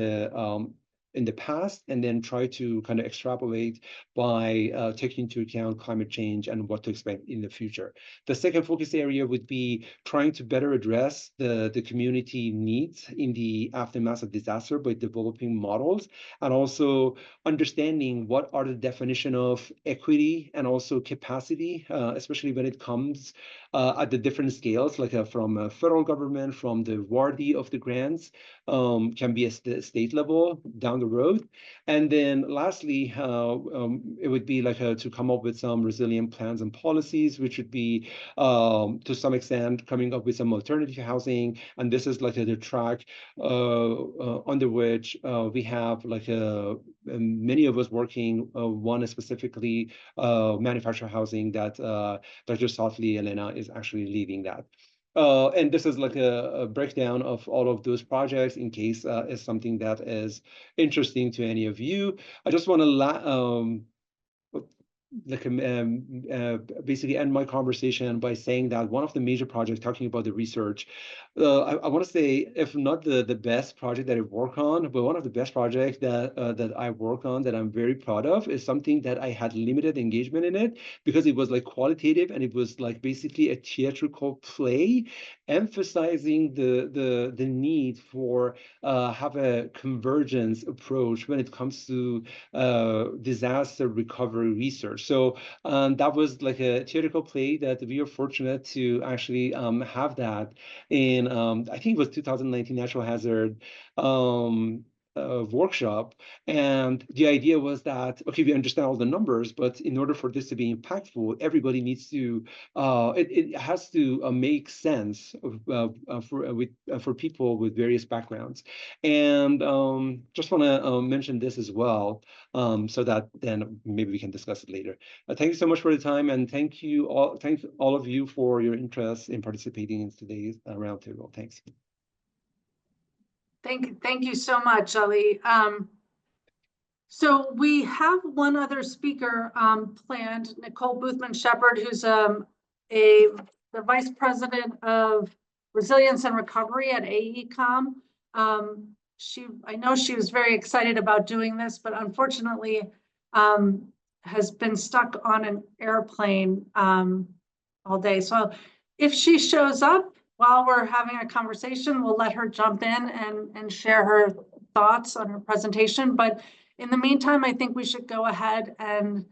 in the past, and then try to kind of extrapolate by taking into account climate change and what to expect in the future. The second focus area would be trying to better address the community needs in the aftermath of disaster by developing models, and also understanding what are the definition of equity and also capacity, especially when it comes at the different scales, like from federal government, from the awardee of the grants, can be a state level down the road. And then lastly, it would be like to come up with some resilient plans and policies, which would be to some extent coming up with some alternative housing. And this is like the track under which we have like many of us working. One is specifically manufactured housing that Dr. Sutley, Elaina, is actually leading that. And this is like a breakdown of all of those projects in case is something that is interesting to any of you. I just want to basically end my conversation by saying that one of the major projects, talking about the research, I want to say, if not the best project that I work on, but one of the best projects that I work on that I'm very proud of, is something that I had limited engagement in it because it was like qualitative, and it was like basically a theatrical play emphasizing the need for have a convergence approach when it comes to disaster recovery research. So that was like a theoretical play that we are fortunate to actually have that in, I think it was 2019 Natural Hazard workshop, and the idea was that, okay, we understand all the numbers, but in order for this to be impactful, everybody needs to it has to make sense for people with various backgrounds. And just want to mention this as well, so that then maybe we can discuss it later. Thank you so much for the time, and thanks all of you for your interest in participating in today's roundtable. Thanks. Thank you so much, Ali. So we have one other speaker planned, Nicole Boothman-Shepard, who's the Vice President of Resilience and Recovery at AECOM. I know she was very excited about doing this, but unfortunately has been stuck on an airplane all day. So if she shows up while we're having a conversation, we'll let her jump in and share her thoughts on her presentation. But in the meantime, I think we should go ahead and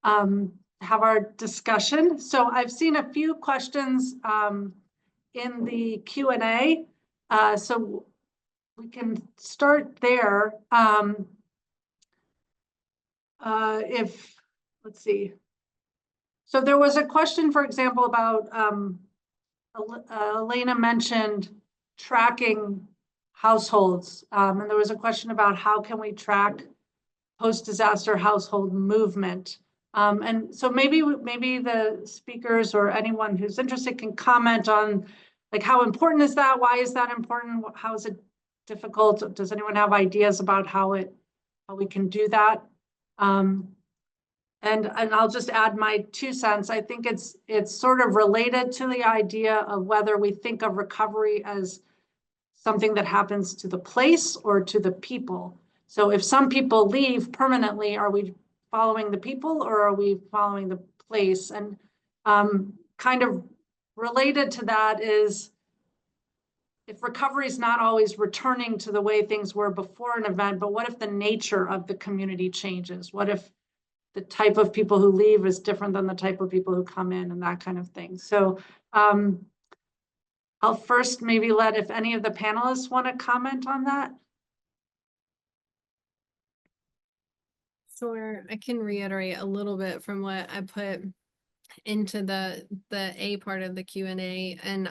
have our discussion. So I've seen a few questions in the Q&A, so we can start there. Let's see. So there was a question, for example, about Elaina mentioned tracking households, and there was a question about how can we track post-disaster household movement. And so maybe the speakers or anyone who's interested can comment on, like, how important is that? Why is that important? How is it difficult? Does anyone have ideas about how we can do that? And I'll just add my 2 cents. I think it's sort of related to the idea of whether we think of recovery as something that happens to the place or to the people. So if some people leave permanently, are we following the people or are we following the place? And kind of related to that is, if recovery is not always returning to the way things were before an event, but what if the nature of the community changes? What if the type of people who leave is different than the type of people who come in, and that kind of thing? So I'll first maybe let, if any of the panelists want to comment on that. Sure, I can reiterate a little bit from what I put into the A part of the Q&A, and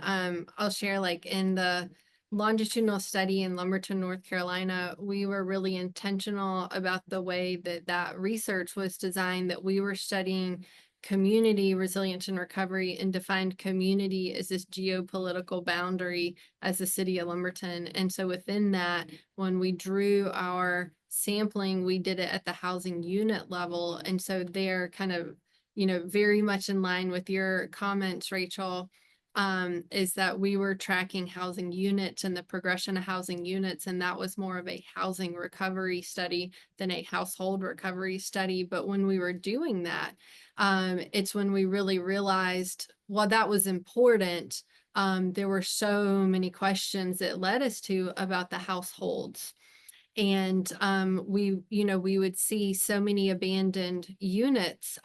I'll share, like, in the longitudinal study in Lumberton, North Carolina, we were really intentional about the way that research was designed, that we were studying community resilience and recovery, and defined community as this geopolitical boundary as the city of Lumberton. And so within that, when we drew our sampling, we did it at the housing unit level. And so they're kind of, very much in line with your comments, Rachel, is that we were tracking housing units and the progression of housing units, and that was more of a housing recovery study than a household recovery study. But when we were doing that, it's when we really realized, while that was important, there were so many questions that led us to about the households. And we would see so many abandoned units,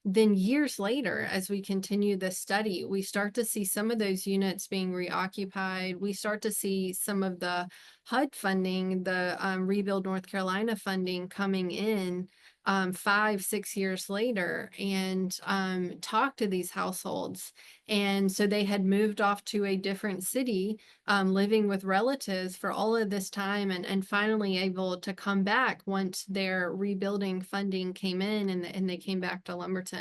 then years later, as we continue the study, we start to see some of those units being reoccupied. We start to see some of the HUD funding, the Rebuild North Carolina funding coming in 5-6 years later, and talk to these households. And so they had moved off to a different city, living with relatives for all of this time, and finally able to come back once their rebuilding funding came in, and they came back to Lumberton.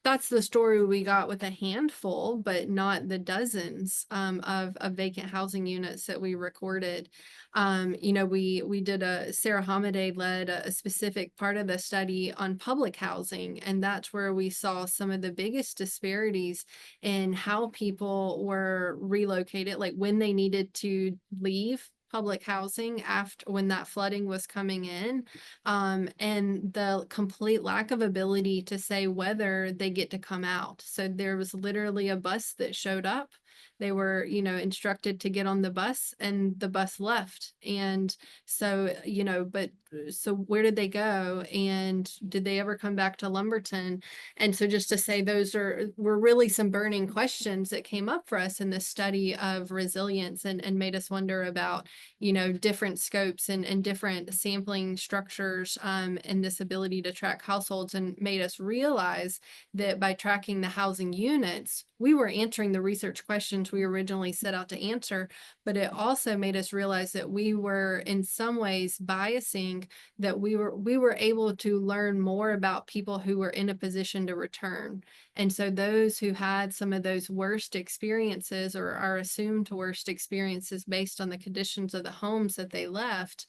That's the story we got with a handful, but not the dozens of vacant housing units that we recorded. We did Sarah Hamadeh led a specific part of the study on public housing, and that's where we saw some of the biggest disparities in how people were relocated, like when they needed to leave public housing after, when that flooding was coming in, and the complete lack of ability to say whether they get to come out. So there was literally a bus that showed up they were, you know, instructed to get on the bus, and the bus left. And so, you know, but so where did they go? And did they ever come back to Lumberton? And so just to say, those were really some burning questions that came up for us in this study of resilience, and made us wonder about, you know, different scopes and different sampling structures, and this ability to track households, and made us realize that by tracking the housing units, we were answering the research questions we originally set out to answer, but it also made us realize that we were in some ways biasing, that we were able to learn more about people who were in a position to return. And so those who had some of those worst experiences, or are assumed worst experiences based on the conditions of the homes that they left,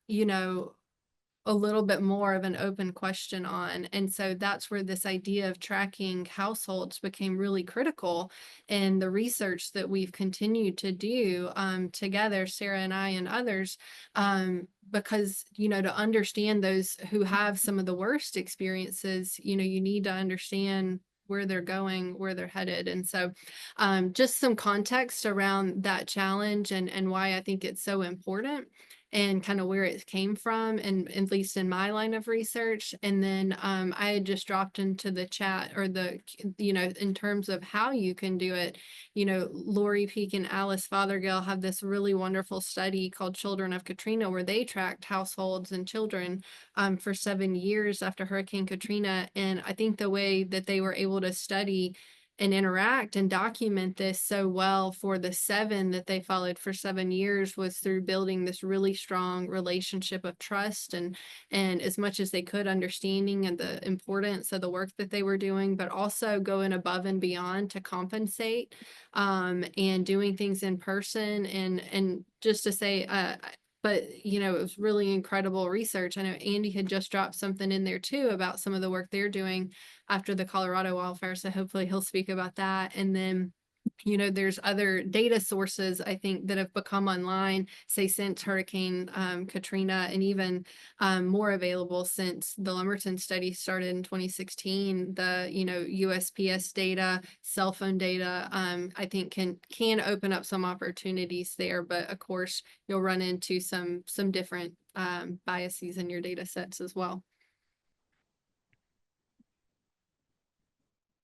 you know, a little bit more of an open question on. And so that's where this idea of tracking households became really critical in the research that we've continued to do together, Sarah and I and others, because, you know, to understand those who have some of the worst experiences, you know, you need to understand where they're going, where they're headed. And so just some context around that challenge, and why I think it's so important, and kind of where it came from, and at least in my line of research. And then I had just dropped into the chat, or the, you know, in terms of how you can do it, you know, Lori Peak and Alice Fothergill have this really wonderful study called Children of Katrina, where they tracked households and children for 7 years after Hurricane Katrina. And I think the way that they were able to study and interact and document this so well for the 7 that they followed for 7 years was through building this really strong relationship of trust, and as much as they could, understanding and the importance of the work that they were doing, but also going above and beyond to compensate, and doing things in person. And just to say, but, you know, it was really incredible research. I know Andy had just dropped something in there too about some of the work they're doing after the Colorado wildfire. So hopefully he'll speak about that. And then, you know, there's other data sources, I think, that have become online, say, since Hurricane Katrina, and even more available since the Lumberton study started in 2016. The, you know, USPS data, cell phone data, I think can open up some opportunities there. But of course, you'll run into some different biases in your data sets as well.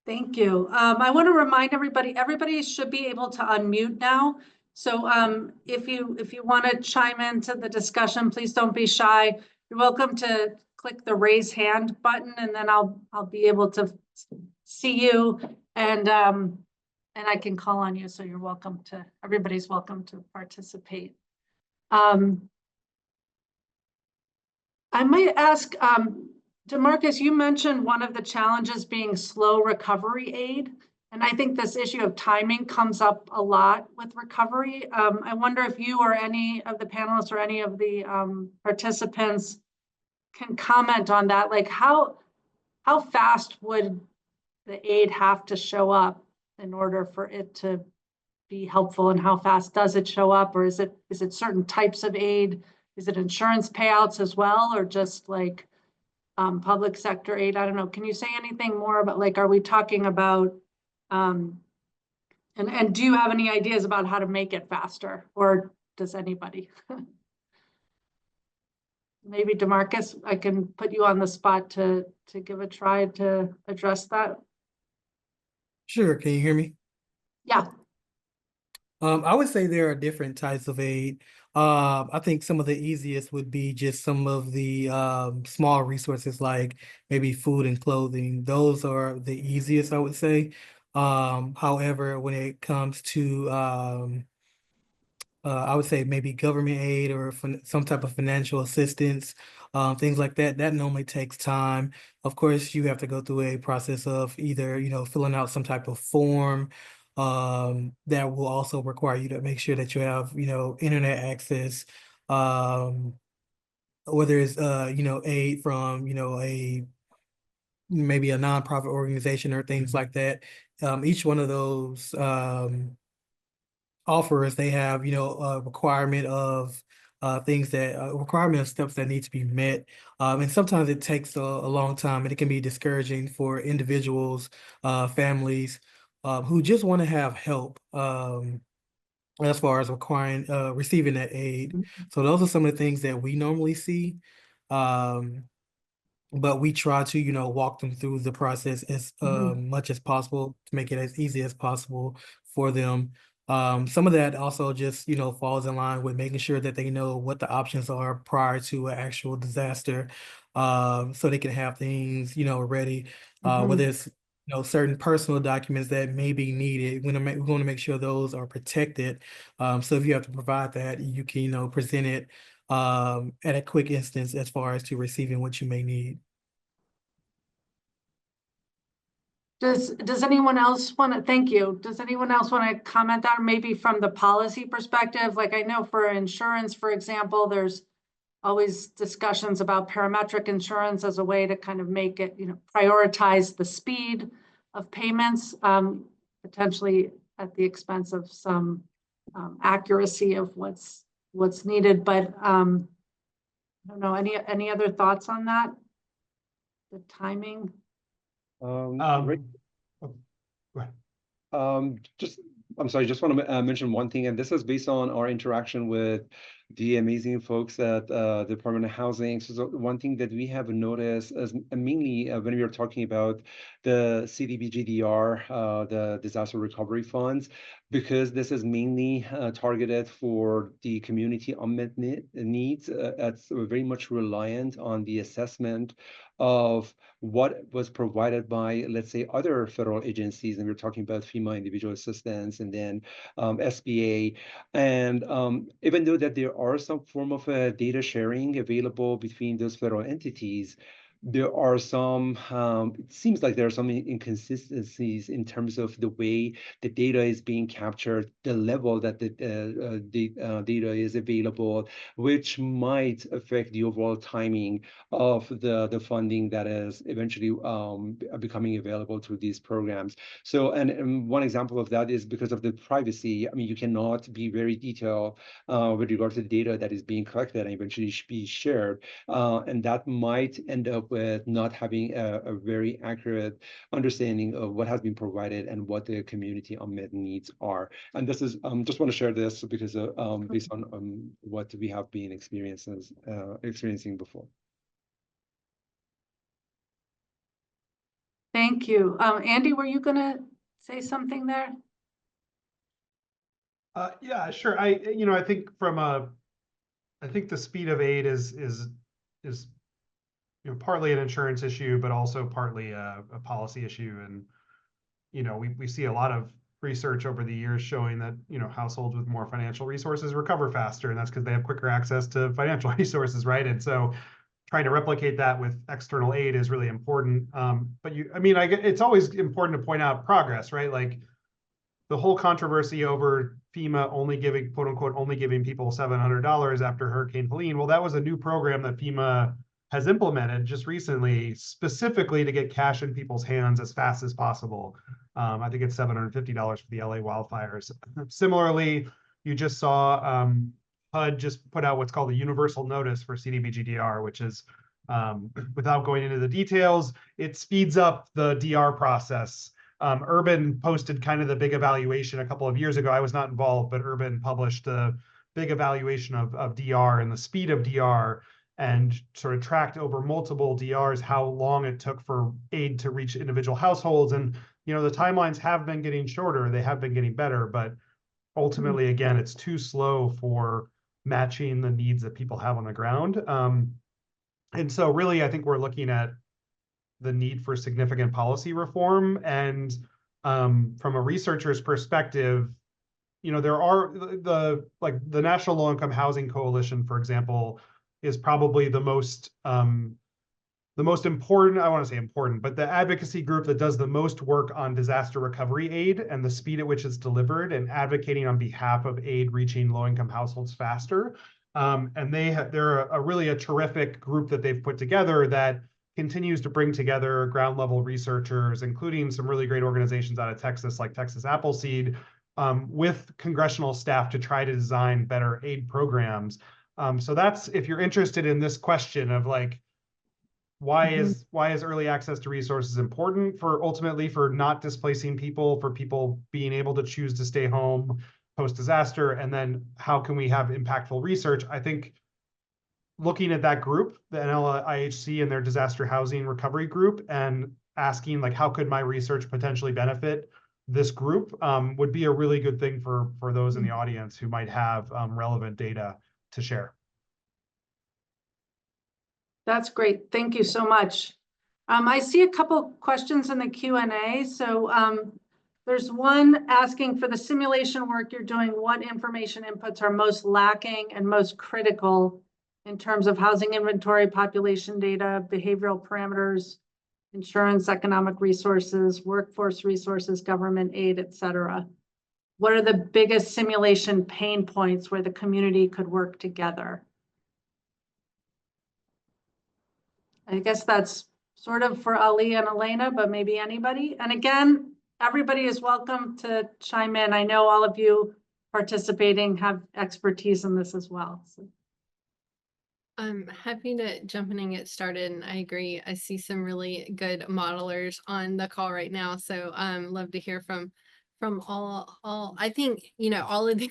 Thank you. I want to remind everybody should be able to unmute now. So if you want to chime into the discussion, please don't be shy. You're welcome to click the raise hand button, and then I'll be able to see you, and I can call on you. So everybody's welcome to participate. I might ask, Demarcus, you mentioned one of the challenges being slow recovery aid. And I think this issue of timing comes up a lot with recovery. I wonder if you or any of the panelists or any of the participants can comment on that. Like how fast would the aid have to show up in order for it to be helpful, and how fast does it show up? Or is it certain types of aid? Is it insurance payouts as well, or just like public sector aid? I don't know. Can you say anything more about, like, are we talking about, and do you have any ideas about how to make it faster, or does anybody? Maybe Demarcus, I can put you on the spot to give a try to address that. Sure. Can you hear me? Yeah. I would say there are different types of aid. I think some of the easiest would be just some of the small resources, like maybe food and clothing. Those are the easiest, I would say. However, when it comes to I would say maybe government aid or some type of financial assistance, things like that, that normally takes time. Of course, you have to go through a process of either, you know, filling out some type of form, that will also require you to make sure that you have, you know, internet access, whether it's, you know, aid from, you know, maybe a nonprofit organization or things like that. Each one of those offers, they have, you know, a requirement of requirement of steps that need to be met. And sometimes it takes a long time, and it can be discouraging for individuals, families, who just want to have help as far as receiving that aid. So those are some of the things that we normally see. But we try to, walk them through the process as much as possible to make it as easy as possible for them. Some of that also just, falls in line with making sure that they know what the options are prior to an actual disaster, so they can have things, ready, whether it's, certain personal documents that may be needed. We want to make sure those are protected. So if you have to provide that, you can, present it at a quick instance as far as to receiving what you may need. Does anyone else want to, thank you. Does anyone else want to comment on, maybe from the policy perspective? Like, I know for insurance, for example, there's always discussions about parametric insurance as a way to kind of make it, prioritize the speed of payments, potentially at the expense of some accuracy of what's needed. But I don't know, any other thoughts on that? The timing? Right. Go ahead. I'm sorry, just want to mention one thing, and this is based on our interaction with the amazing folks at the Department of Housing. So one thing that we have noticed is mainly when we are talking about the CDBG-DR, the disaster recovery funds, because this is mainly targeted for the community unmet needs, that's very much reliant on the assessment of what was provided by, let's say, other federal agencies, and we're talking about FEMA individual assistance and then SBA. And even though that there are some form of data sharing available between those federal entities, there are some, it seems like there are some inconsistencies in terms of the way the data is being captured, the level that the data is available, which might affect the overall timing of the funding that is eventually becoming available through these programs. So, and one example of that is because of the privacy. I mean, you cannot be very detailed with regard to the data that is being collected and eventually be shared. And that might end up with not having a very accurate understanding of what has been provided and what the community unmet needs are. And this is, just want to share this because based on what we have been experiencing before. Thank you. Andy, were you gonna say something there? Yeah, sure. I think I think the speed of aid is partly an insurance issue, but also partly a policy issue. And we see a lot of research over the years showing that households with more financial resources recover faster, and that's because they have quicker access to financial resources, right? And so trying to replicate that with external aid is really important. But it's always important to point out progress, right? Like the whole controversy over FEMA only giving, quote unquote, only giving people $700 after Hurricane Helene. Well, that was a new program that FEMA has implemented just recently, specifically to get cash in people's hands as fast as possible. I think it's $750 for the LA wildfires. Similarly, you just saw HUD just put out what's called a universal notice for CDBG-DR, which is, without going into the details, it speeds up the DR process. Urban posted kind of the big evaluation a couple of years ago. I was not involved, but Urban published a big evaluation of DR and the speed of DR, and sort of tracked over multiple DRs how long it took for aid to reach individual households. And the timelines have been getting shorter, they have been getting better, but ultimately, again, it's too slow for matching the needs that people have on the ground. And so really, I think we're looking at the need for significant policy reform. And from a researcher's perspective, there are the National Low Income Housing Coalition, for example, is probably the most important, I want to say important, but the advocacy group that does the most work on disaster recovery aid and the speed at which it's delivered, and advocating on behalf of aid reaching low-income households faster. And they're really a terrific group that they've put together that continues to bring together ground level researchers, including some really great organizations out of Texas, like Texas Appleseed, with congressional staff to try to design better aid programs. So that's, if you're interested in this question of like, why is early access to resources important for ultimately for not displacing people, for people being able to choose to stay home post-disaster, and then how can we have impactful research? I think looking at that group, the NLIHC and their disaster housing recovery group, and asking like, how could my research potentially benefit this group, would be a really good thing for those in the audience who might have relevant data to share. That's great. Thank you so much. I see a couple questions in the Q&A. So there's one asking, for the simulation work you're doing, what information inputs are most lacking and most critical in terms of housing inventory, population data, behavioral parameters, insurance, economic resources, workforce resources, government aid, et cetera? What are the biggest simulation pain points where the community could work together? I guess that's sort of for Ali and Elaina, but maybe anybody. And again, everybody is welcome to chime in. I know all of you participating have expertise in this as well. So. I'm happy to jump in and get started, and I agree. I see some really good modelers on the call right now, so love to hear from all. I think, you know, all of the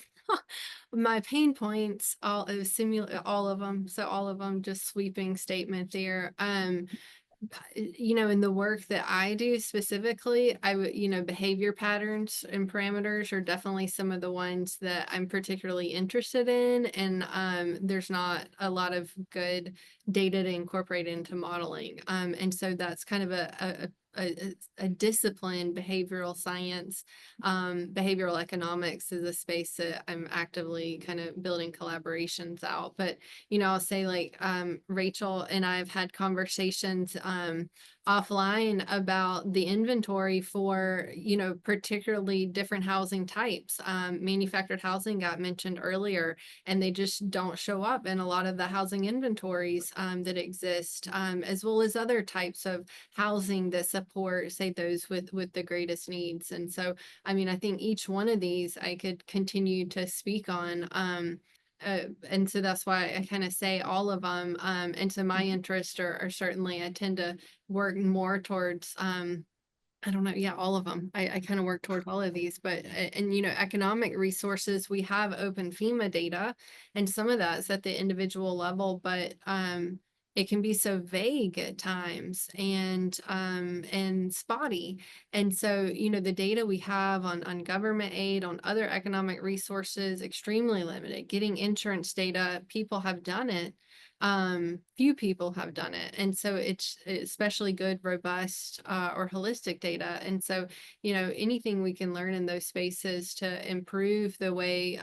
my pain points, all of them. So all of them, just sweeping statement there. You know, in the work that I do specifically, I would, you know, behavior patterns and parameters are definitely some of the ones that I'm particularly interested in. And there's not a lot of good data to incorporate into modeling. And so that's kind of a discipline, behavioral science. Behavioral economics is a space that I'm actively kind of building collaborations out. But, you know, I'll say, like, Rachel and I have had conversations offline about the inventory for, you know, particularly different housing types. Manufactured housing got mentioned earlier, and they just don't show up in a lot of the housing inventories that exist, as well as other types of housing that support, say, those with the greatest needs. And so, I mean, I think each one of these I could continue to speak on. And so that's why I kind of say all of them. And so my interests are certainly, I tend to work more towards, I don't know. Yeah, all of them. I kind of work towards all of these, but, and, you know, economic resources, we have open FEMA data, and some of that's at the individual level, but, it can be so vague at times and spotty. And so, you know, the data we have on government aid, on other economic resources, extremely limited. Getting insurance data, people have done it. Few people have done it. And so it's especially good, robust, or holistic data. And so, you know, anything we can learn in those spaces to improve the way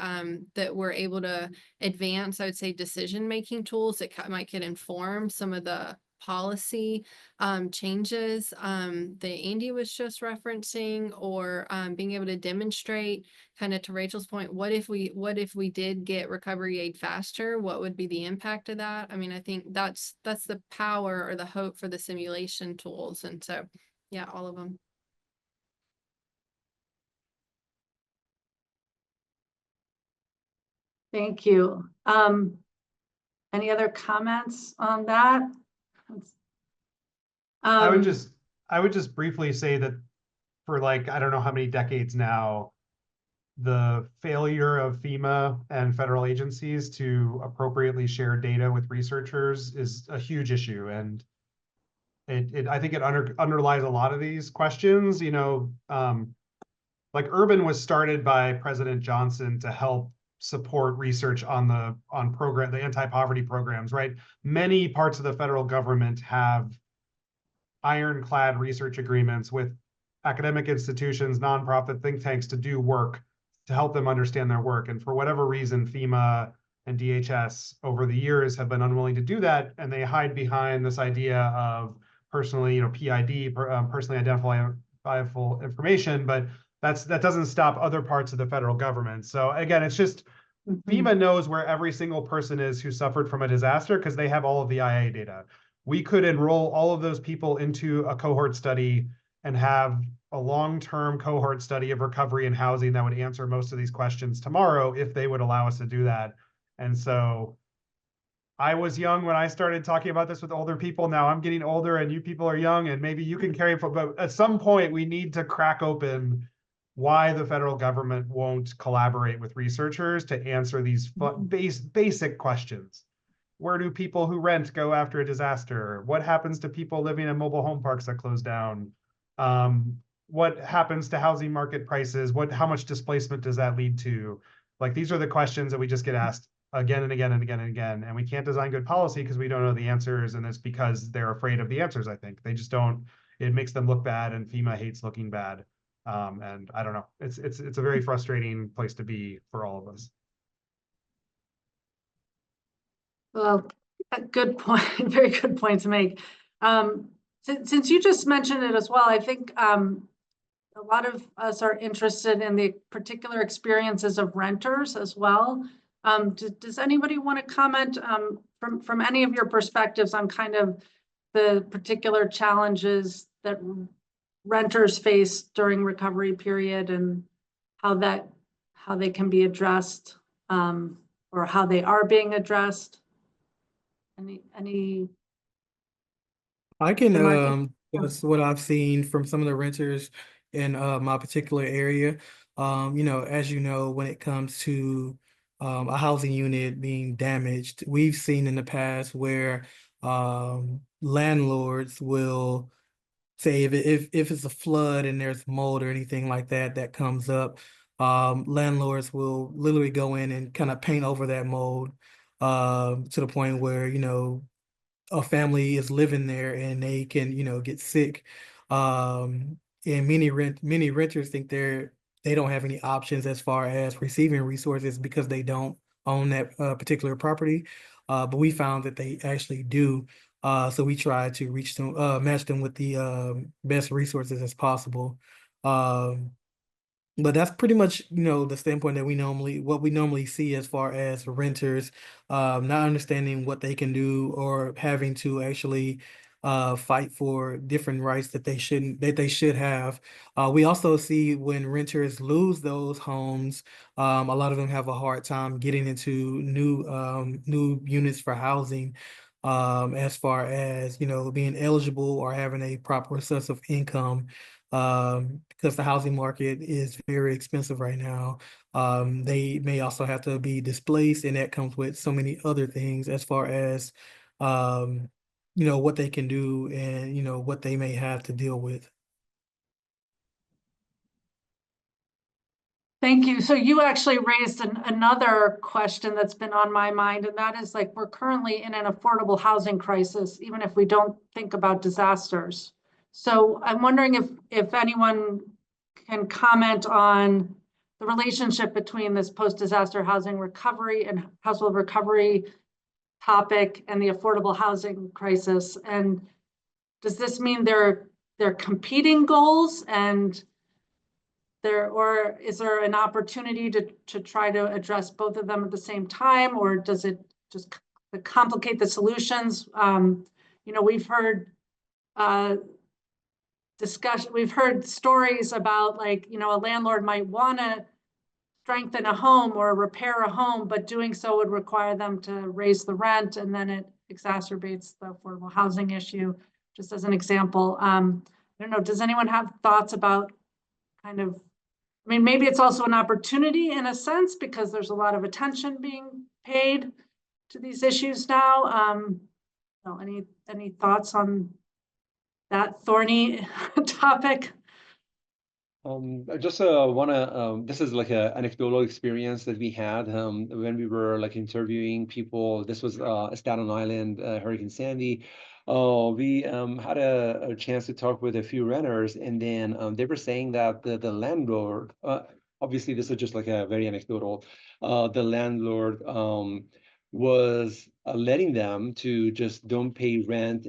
that we're able to advance, I would say, decision-making tools that might could inform some of the policy changes that Andy was just referencing, or being able to demonstrate, kind of to Rachel's point, what if we did get recovery aid faster? What would be the impact of that? I mean, I think that's the power or the hope for the simulation tools. And so, yeah, all of them. Thank you. Any other comments on that? I would just briefly say that for, like, I don't know how many decades now, the failure of FEMA and federal agencies to appropriately share data with researchers is a huge issue. And I think it underlies a lot of these questions. You know, like, Urban was started by President Johnson to help support research on the anti-poverty programs, right? Many parts of the federal government have ironclad research agreements with academic institutions, nonprofit think tanks to do work to help them understand their work. And for whatever reason, FEMA and DHS over the years have been unwilling to do that, and they hide behind this idea of personally, you know, PID, personally identifiable information, but that doesn't stop other parts of the federal government. So again, it's just FEMA knows where every single person is who suffered from a disaster because they have all of the IA data. We could enroll all of those people into a cohort study and have a long-term cohort study of recovery and housing that would answer most of these questions tomorrow if they would allow us to do that. And so I was young when I started talking about this with older people. Now I'm getting older and you people are young, and maybe you can carry it, but at some point we need to crack open why the federal government won't collaborate with researchers to answer these basic questions. Where do people who rent go after a disaster? What happens to people living in mobile home parks that close down? What happens to housing market prices? How much displacement does that lead to? Like, these are the questions that we just get asked again and again and again and again. And we can't design good policy because we don't know the answers. And it's because they're afraid of the answers, I think. They just don't, it makes them look bad, and FEMA hates looking bad. And I don't know, it's a very frustrating place to be for all of us. Well, a good point, very good point to make. Since you just mentioned it as well, I think a lot of us are interested in the particular experiences of renters as well. Does anybody want to comment from any of your perspectives on kind of the particular challenges that renters face during recovery period, and how they can be addressed, or how they are being addressed? Any? I can Demarcus? that's what I've seen from some of the renters in my particular area. You know, as you know, when it comes to a housing unit being damaged, we've seen in the past where landlords will say if it's a flood and there's mold or anything like that that comes up, landlords will literally go in and kind of paint over that mold to the point where, you know, a family is living there and they can, you know, get sick. And many renters think they don't have any options as far as receiving resources because they don't own that particular property. But we found that they actually do. So we try to reach them, match them with the best resources as possible. But that's pretty much, you know, the standpoint that what we normally see as far as renters, not understanding what they can do or having to actually fight for different rights that they should have. We also see when renters lose those homes, a lot of them have a hard time getting into new units for housing. As far as, you know, being eligible or having a proper source of income, because the housing market is very expensive right now. They may also have to be displaced, and that comes with so many other things as far as, you know, what they can do and, you know, what they may have to deal with. Thank you. So you actually raised another question that's been on my mind, and that is, like, we're currently in an affordable housing crisis, even if we don't think about disasters. So I'm wondering if anyone can comment on the relationship between this post-disaster housing recovery and household recovery topic and the affordable housing crisis. And does this mean they're competing goals, and or is there an opportunity to try to address both of them at the same time, or does it just complicate the solutions? You know, we've heard we've heard stories about, like, you know, a landlord might want to strengthen a home or repair a home, but doing so would require them to raise the rent, and then it exacerbates the affordable housing issue, just as an example. I don't know, does anyone have thoughts about kind of, I mean, maybe it's also an opportunity in a sense because there's a lot of attention being paid to these issues now. So any thoughts on that thorny topic? I just wanna, this is like an anecdotal experience that we had when we were like interviewing people. This was Staten Island, Hurricane Sandy. We had a chance to talk with a few renters, and then they were saying that the landlord, obviously this is just like a very anecdotal, the landlord was letting them to just don't pay rent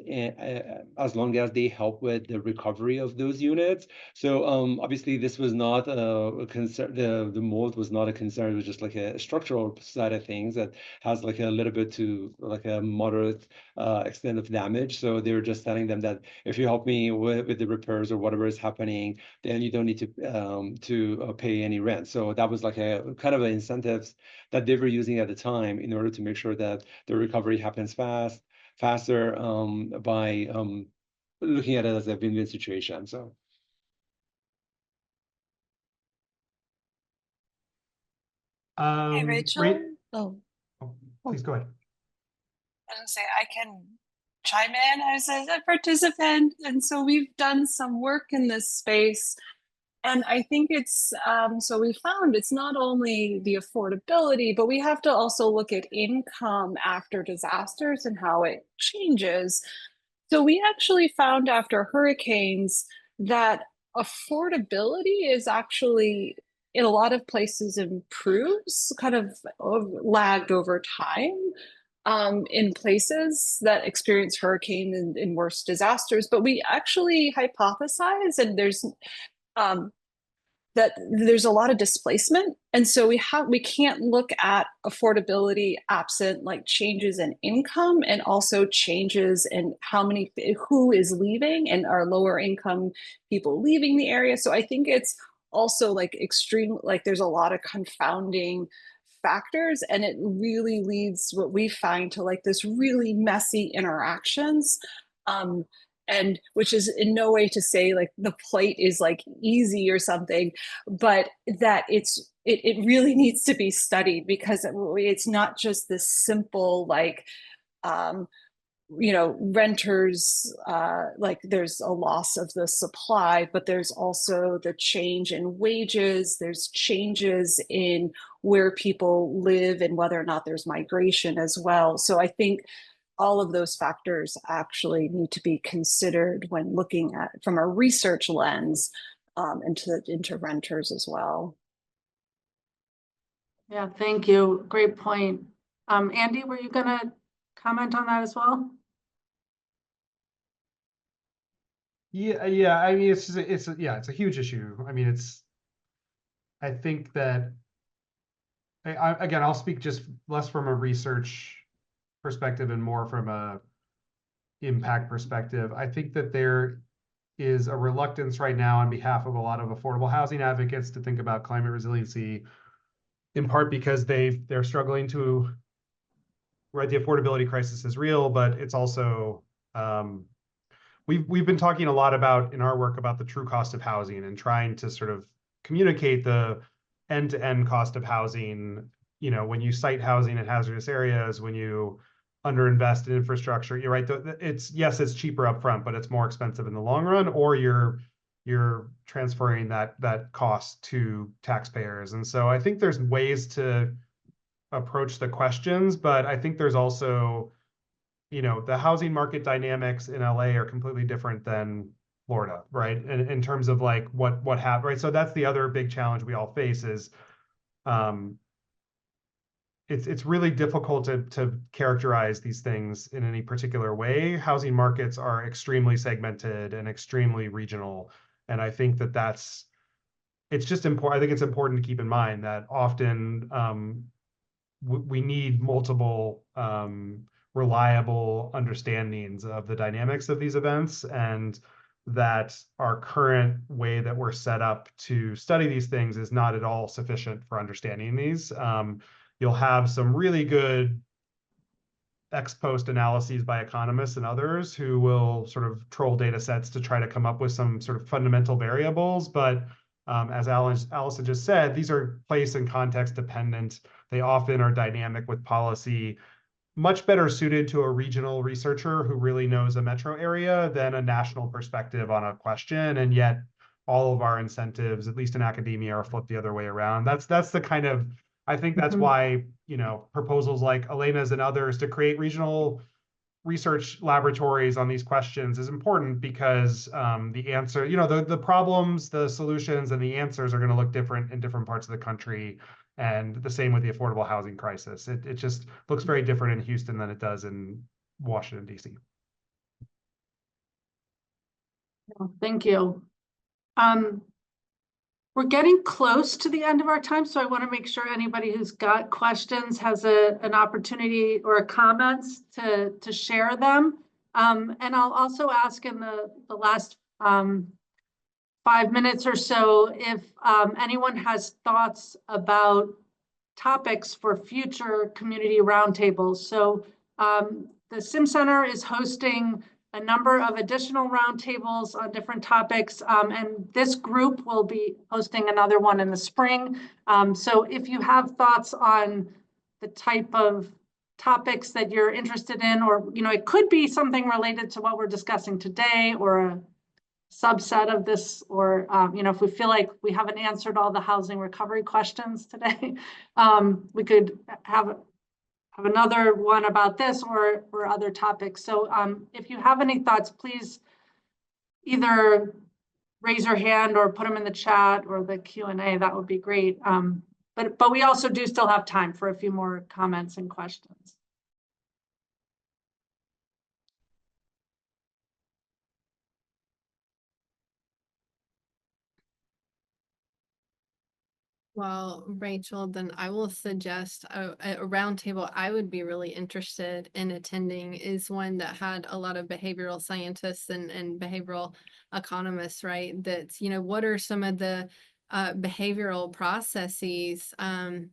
as long as they help with the recovery of those units. So obviously this was not a concern, the mold was not a concern, it was just like a structural side of things that has like a little bit to like a moderate extent of damage. So they were just telling them that if you help me with the repairs or whatever is happening, then you don't need to pay any rent. So that was like a kind of an incentives that they were using at the time in order to make sure that the recovery happens faster by looking at it as a win-win situation. So. Hey, Rachel. Oh, please go ahead. I was gonna say I can chime in as a participant, and so we've done some work in this space, and I think it's so we found it's not only the affordability, but we have to also look at income after disasters and how it changes. So we actually found after hurricanes that affordability is actually in a lot of places improves, kind of lagged over time in places that experience hurricane and worse disasters. But we actually hypothesize, and there's that there's a lot of displacement, and so we can't look at affordability absent like changes in income and also changes in who is leaving and are lower income people leaving the area. So I think it's also like there's a lot of confounding factors, and it really leads what we find to like this really messy interactions. And which is in no way to say like the plate is like easy or something, but that it really needs to be studied, because it's not just this simple like renters like there's a loss of the supply, but there's also the change in wages, there's changes in where people live and whether or not there's migration as well. So I think all of those factors actually need to be considered when looking at from a research lens into renters as well. Yeah, thank you. Great point. Andy, were you gonna comment on that as well? Yeah. I mean, it's a huge issue. I mean, I think that again, I'll speak just less from a research perspective and more from a impact perspective. I think that there is a reluctance right now on behalf of a lot of affordable housing advocates to think about climate resiliency, in part because they're struggling to, right, the affordability crisis is real, but it's also we've been talking a lot about in our work about the true cost of housing and trying to sort of communicate the end-to-end cost of housing. When you site housing in hazardous areas, when you underinvest in infrastructure, you're right. It's cheaper up front, but it's more expensive in the long run, or you're transferring that cost to taxpayers. And so I think there's ways to approach the questions, but I think there's also, the housing market dynamics in LA are completely different than Florida, right? And in terms of like what happened, right? So that's the other big challenge we all face is it's really difficult to characterize these things in any particular way. Housing markets are extremely segmented and extremely regional. And I think it's just important. I think it's important to keep in mind that often we need multiple reliable understandings of the dynamics of these events, and that our current way that we're set up to study these things is not at all sufficient for understanding these. You'll have some really good ex post analyses by economists and others who will sort of troll data sets to try to come up with some sort of fundamental variables. But as Allison just said, these are place and context dependent. They often are dynamic with policy, much better suited to a regional researcher who really knows a metro area than a national perspective on a question. And yet all of our incentives, at least in academia, are flipped the other way around. That's the kind of, I think that's why, proposals like Elaina's and others to create regional research laboratories on these questions is important, because the answer, the problems, the solutions, and the answers are going to look different in different parts of the country. And the same with the affordable housing crisis. It just looks very different in Houston than it does in Washington, D.C. Thank you. We're getting close to the end of our time, so I want to make sure anybody who's got questions has an opportunity or comments to share them. And I'll also ask in the last 5 minutes or so if anyone has thoughts about topics for future community roundtables. So The SimCenter is hosting a number of additional roundtables on different topics, and this group will be hosting another one in the spring. So if you have thoughts on the type of topics that you're interested in, or it could be something related to what we're discussing today, or a subset of this, or if we feel like we haven't answered all the housing recovery questions today, we could have another one about this or other topics. So if you have any thoughts, please either raise your hand or put them in the chat or the Q&A. That would be great. But we also do still have time for a few more comments and questions. Well, Rachel, then I will suggest a roundtable I would be really interested in attending is one that had a lot of behavioral scientists and behavioral economists, right? That's, what are some of the behavioral processes, during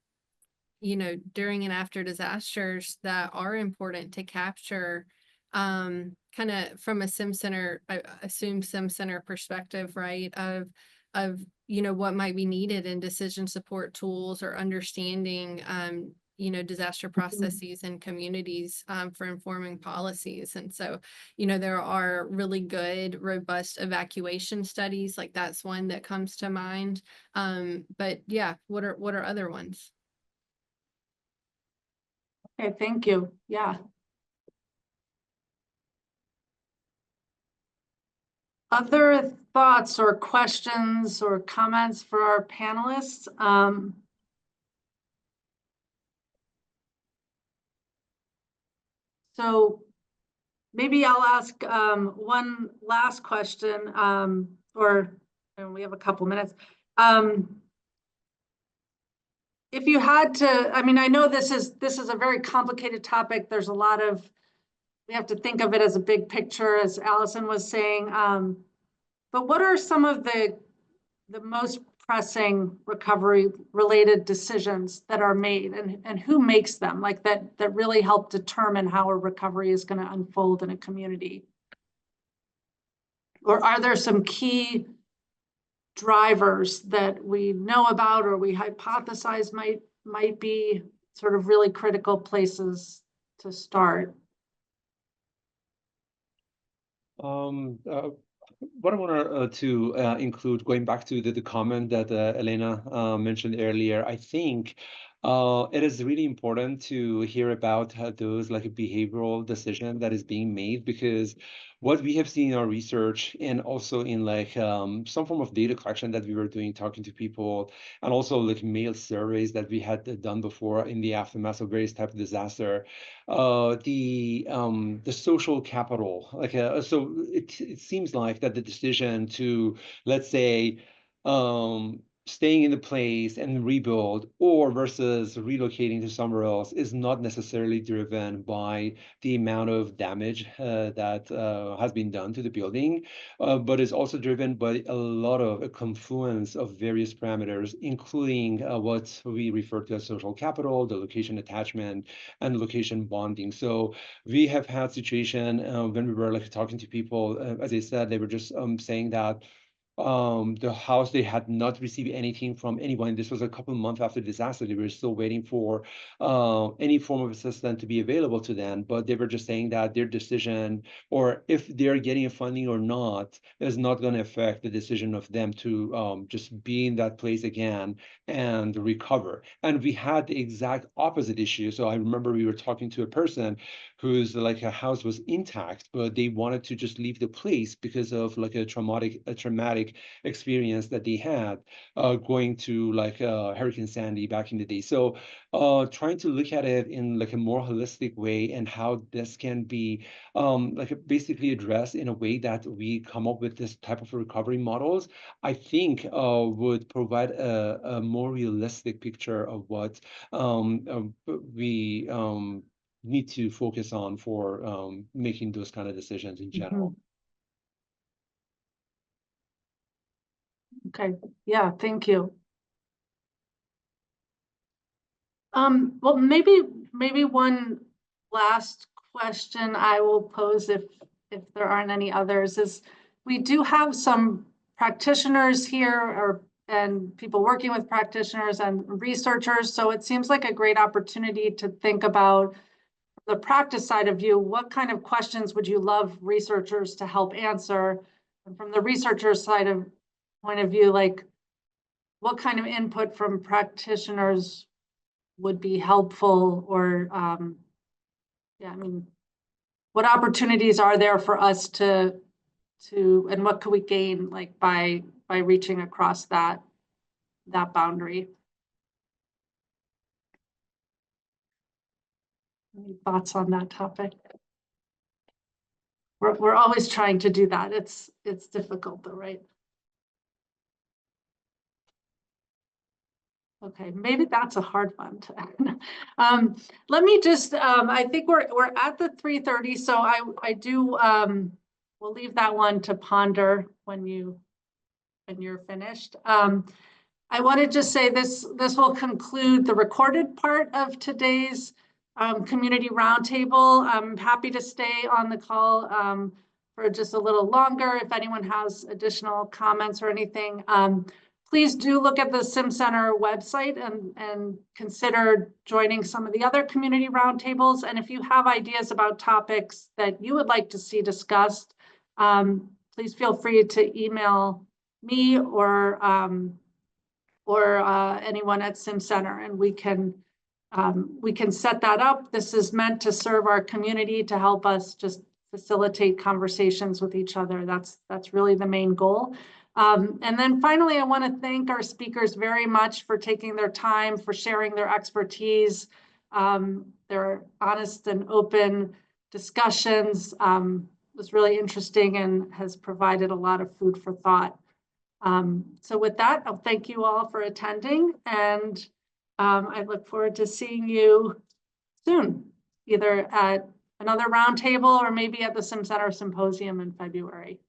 and after disasters that are important to capture, kind of from a SimCenter, I assume SimCenter perspective, right? Of what might be needed in decision support tools or understanding, disaster processes and communities for informing policies. And so, there are really good, robust evacuation studies. Like that's one that comes to mind. But yeah, what are other ones? Okay, thank you. Yeah. Other thoughts or questions or comments for our panelists? So maybe I'll ask one last question, we have a couple minutes. If you had to, I know this is a very complicated topic. There's a lot of, we have to think of it as a big picture, as Allison was saying. But what are some of the most pressing recovery related decisions that are made, and who makes them, like that really help determine how a recovery is going to unfold in a community? Or are there some key drivers that we know about or we hypothesize might be sort of really critical places to start? What I want to include, going back to the comment that Elaina mentioned earlier, I think it is really important to hear about those like a behavioral decision that is being made, because what we have seen in our research and also in like some form of data collection that we were doing, talking to people, and also like mail surveys that we had done before in the aftermath of various types of disaster, the social capital, like so it seems like that the decision to, let's say, staying in the place and rebuild or versus relocating to somewhere else is not necessarily driven by the amount of damage that has been done to the building, but is also driven by a lot of a confluence of various parameters, including what we refer to as social capital, the location attachment, and location bonding. So we have had situation when we were like talking to people, as I said, they were just saying that the house, they had not received anything from anyone. This was a couple of months after disaster. They were still waiting for any form of assistance to be available to them, but they were just saying that their decision, or if they're getting funding or not, is not going to affect the decision of them to just be in that place again and recover. And we had the exact opposite issue. So I remember we were talking to a person whose like a house was intact, but they wanted to just leave the place because of like a traumatic experience that they had going to like Hurricane Sandy back in the day. So trying to look at it in like a more holistic way, and how this can be like basically addressed in a way that we come up with this type of recovery models, I think would provide a more realistic picture of what we need to focus on for making those kind of decisions in general. Okay, yeah, thank you. Well, maybe one last question I will pose if there aren't any others is we do have some practitioners here and people working with practitioners and researchers. So it seems like a great opportunity to think about the practice side of you. What kind of questions would you love researchers to help answer? And from the researcher side of point of view, like what kind of input from practitioners would be helpful, or yeah, I mean, what opportunities are there for us to and what could we gain like by reaching across that boundary? Any thoughts on that topic? We're always trying to do that. It's difficult though, right? Okay, maybe that's a hard one. Let me just, I think we're at the 3:30, so I do, we'll leave that one to ponder when you're finished. I want to just say this will conclude the recorded part of today's community roundtable. I'm happy to stay on the call for just a little longer if anyone has additional comments or anything. Please do look at the SimCenter website and consider joining some of the other community roundtables. And if you have ideas about topics that you would like to see discussed, please feel free to email me or anyone at SimCenter, and we can set that up. This is meant to serve our community, to help us just facilitate conversations with each other. That's really the main goal. And then finally, I want to thank our speakers very much for taking their time, for sharing their expertise, their honest and open discussions. Was really interesting and has provided a lot of food for thought. So with that, I'll thank you all for attending, and I look forward to seeing you soon, either at another roundtable or maybe at the SimCenter Symposium in February.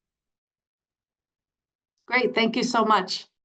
Great, thank you so much.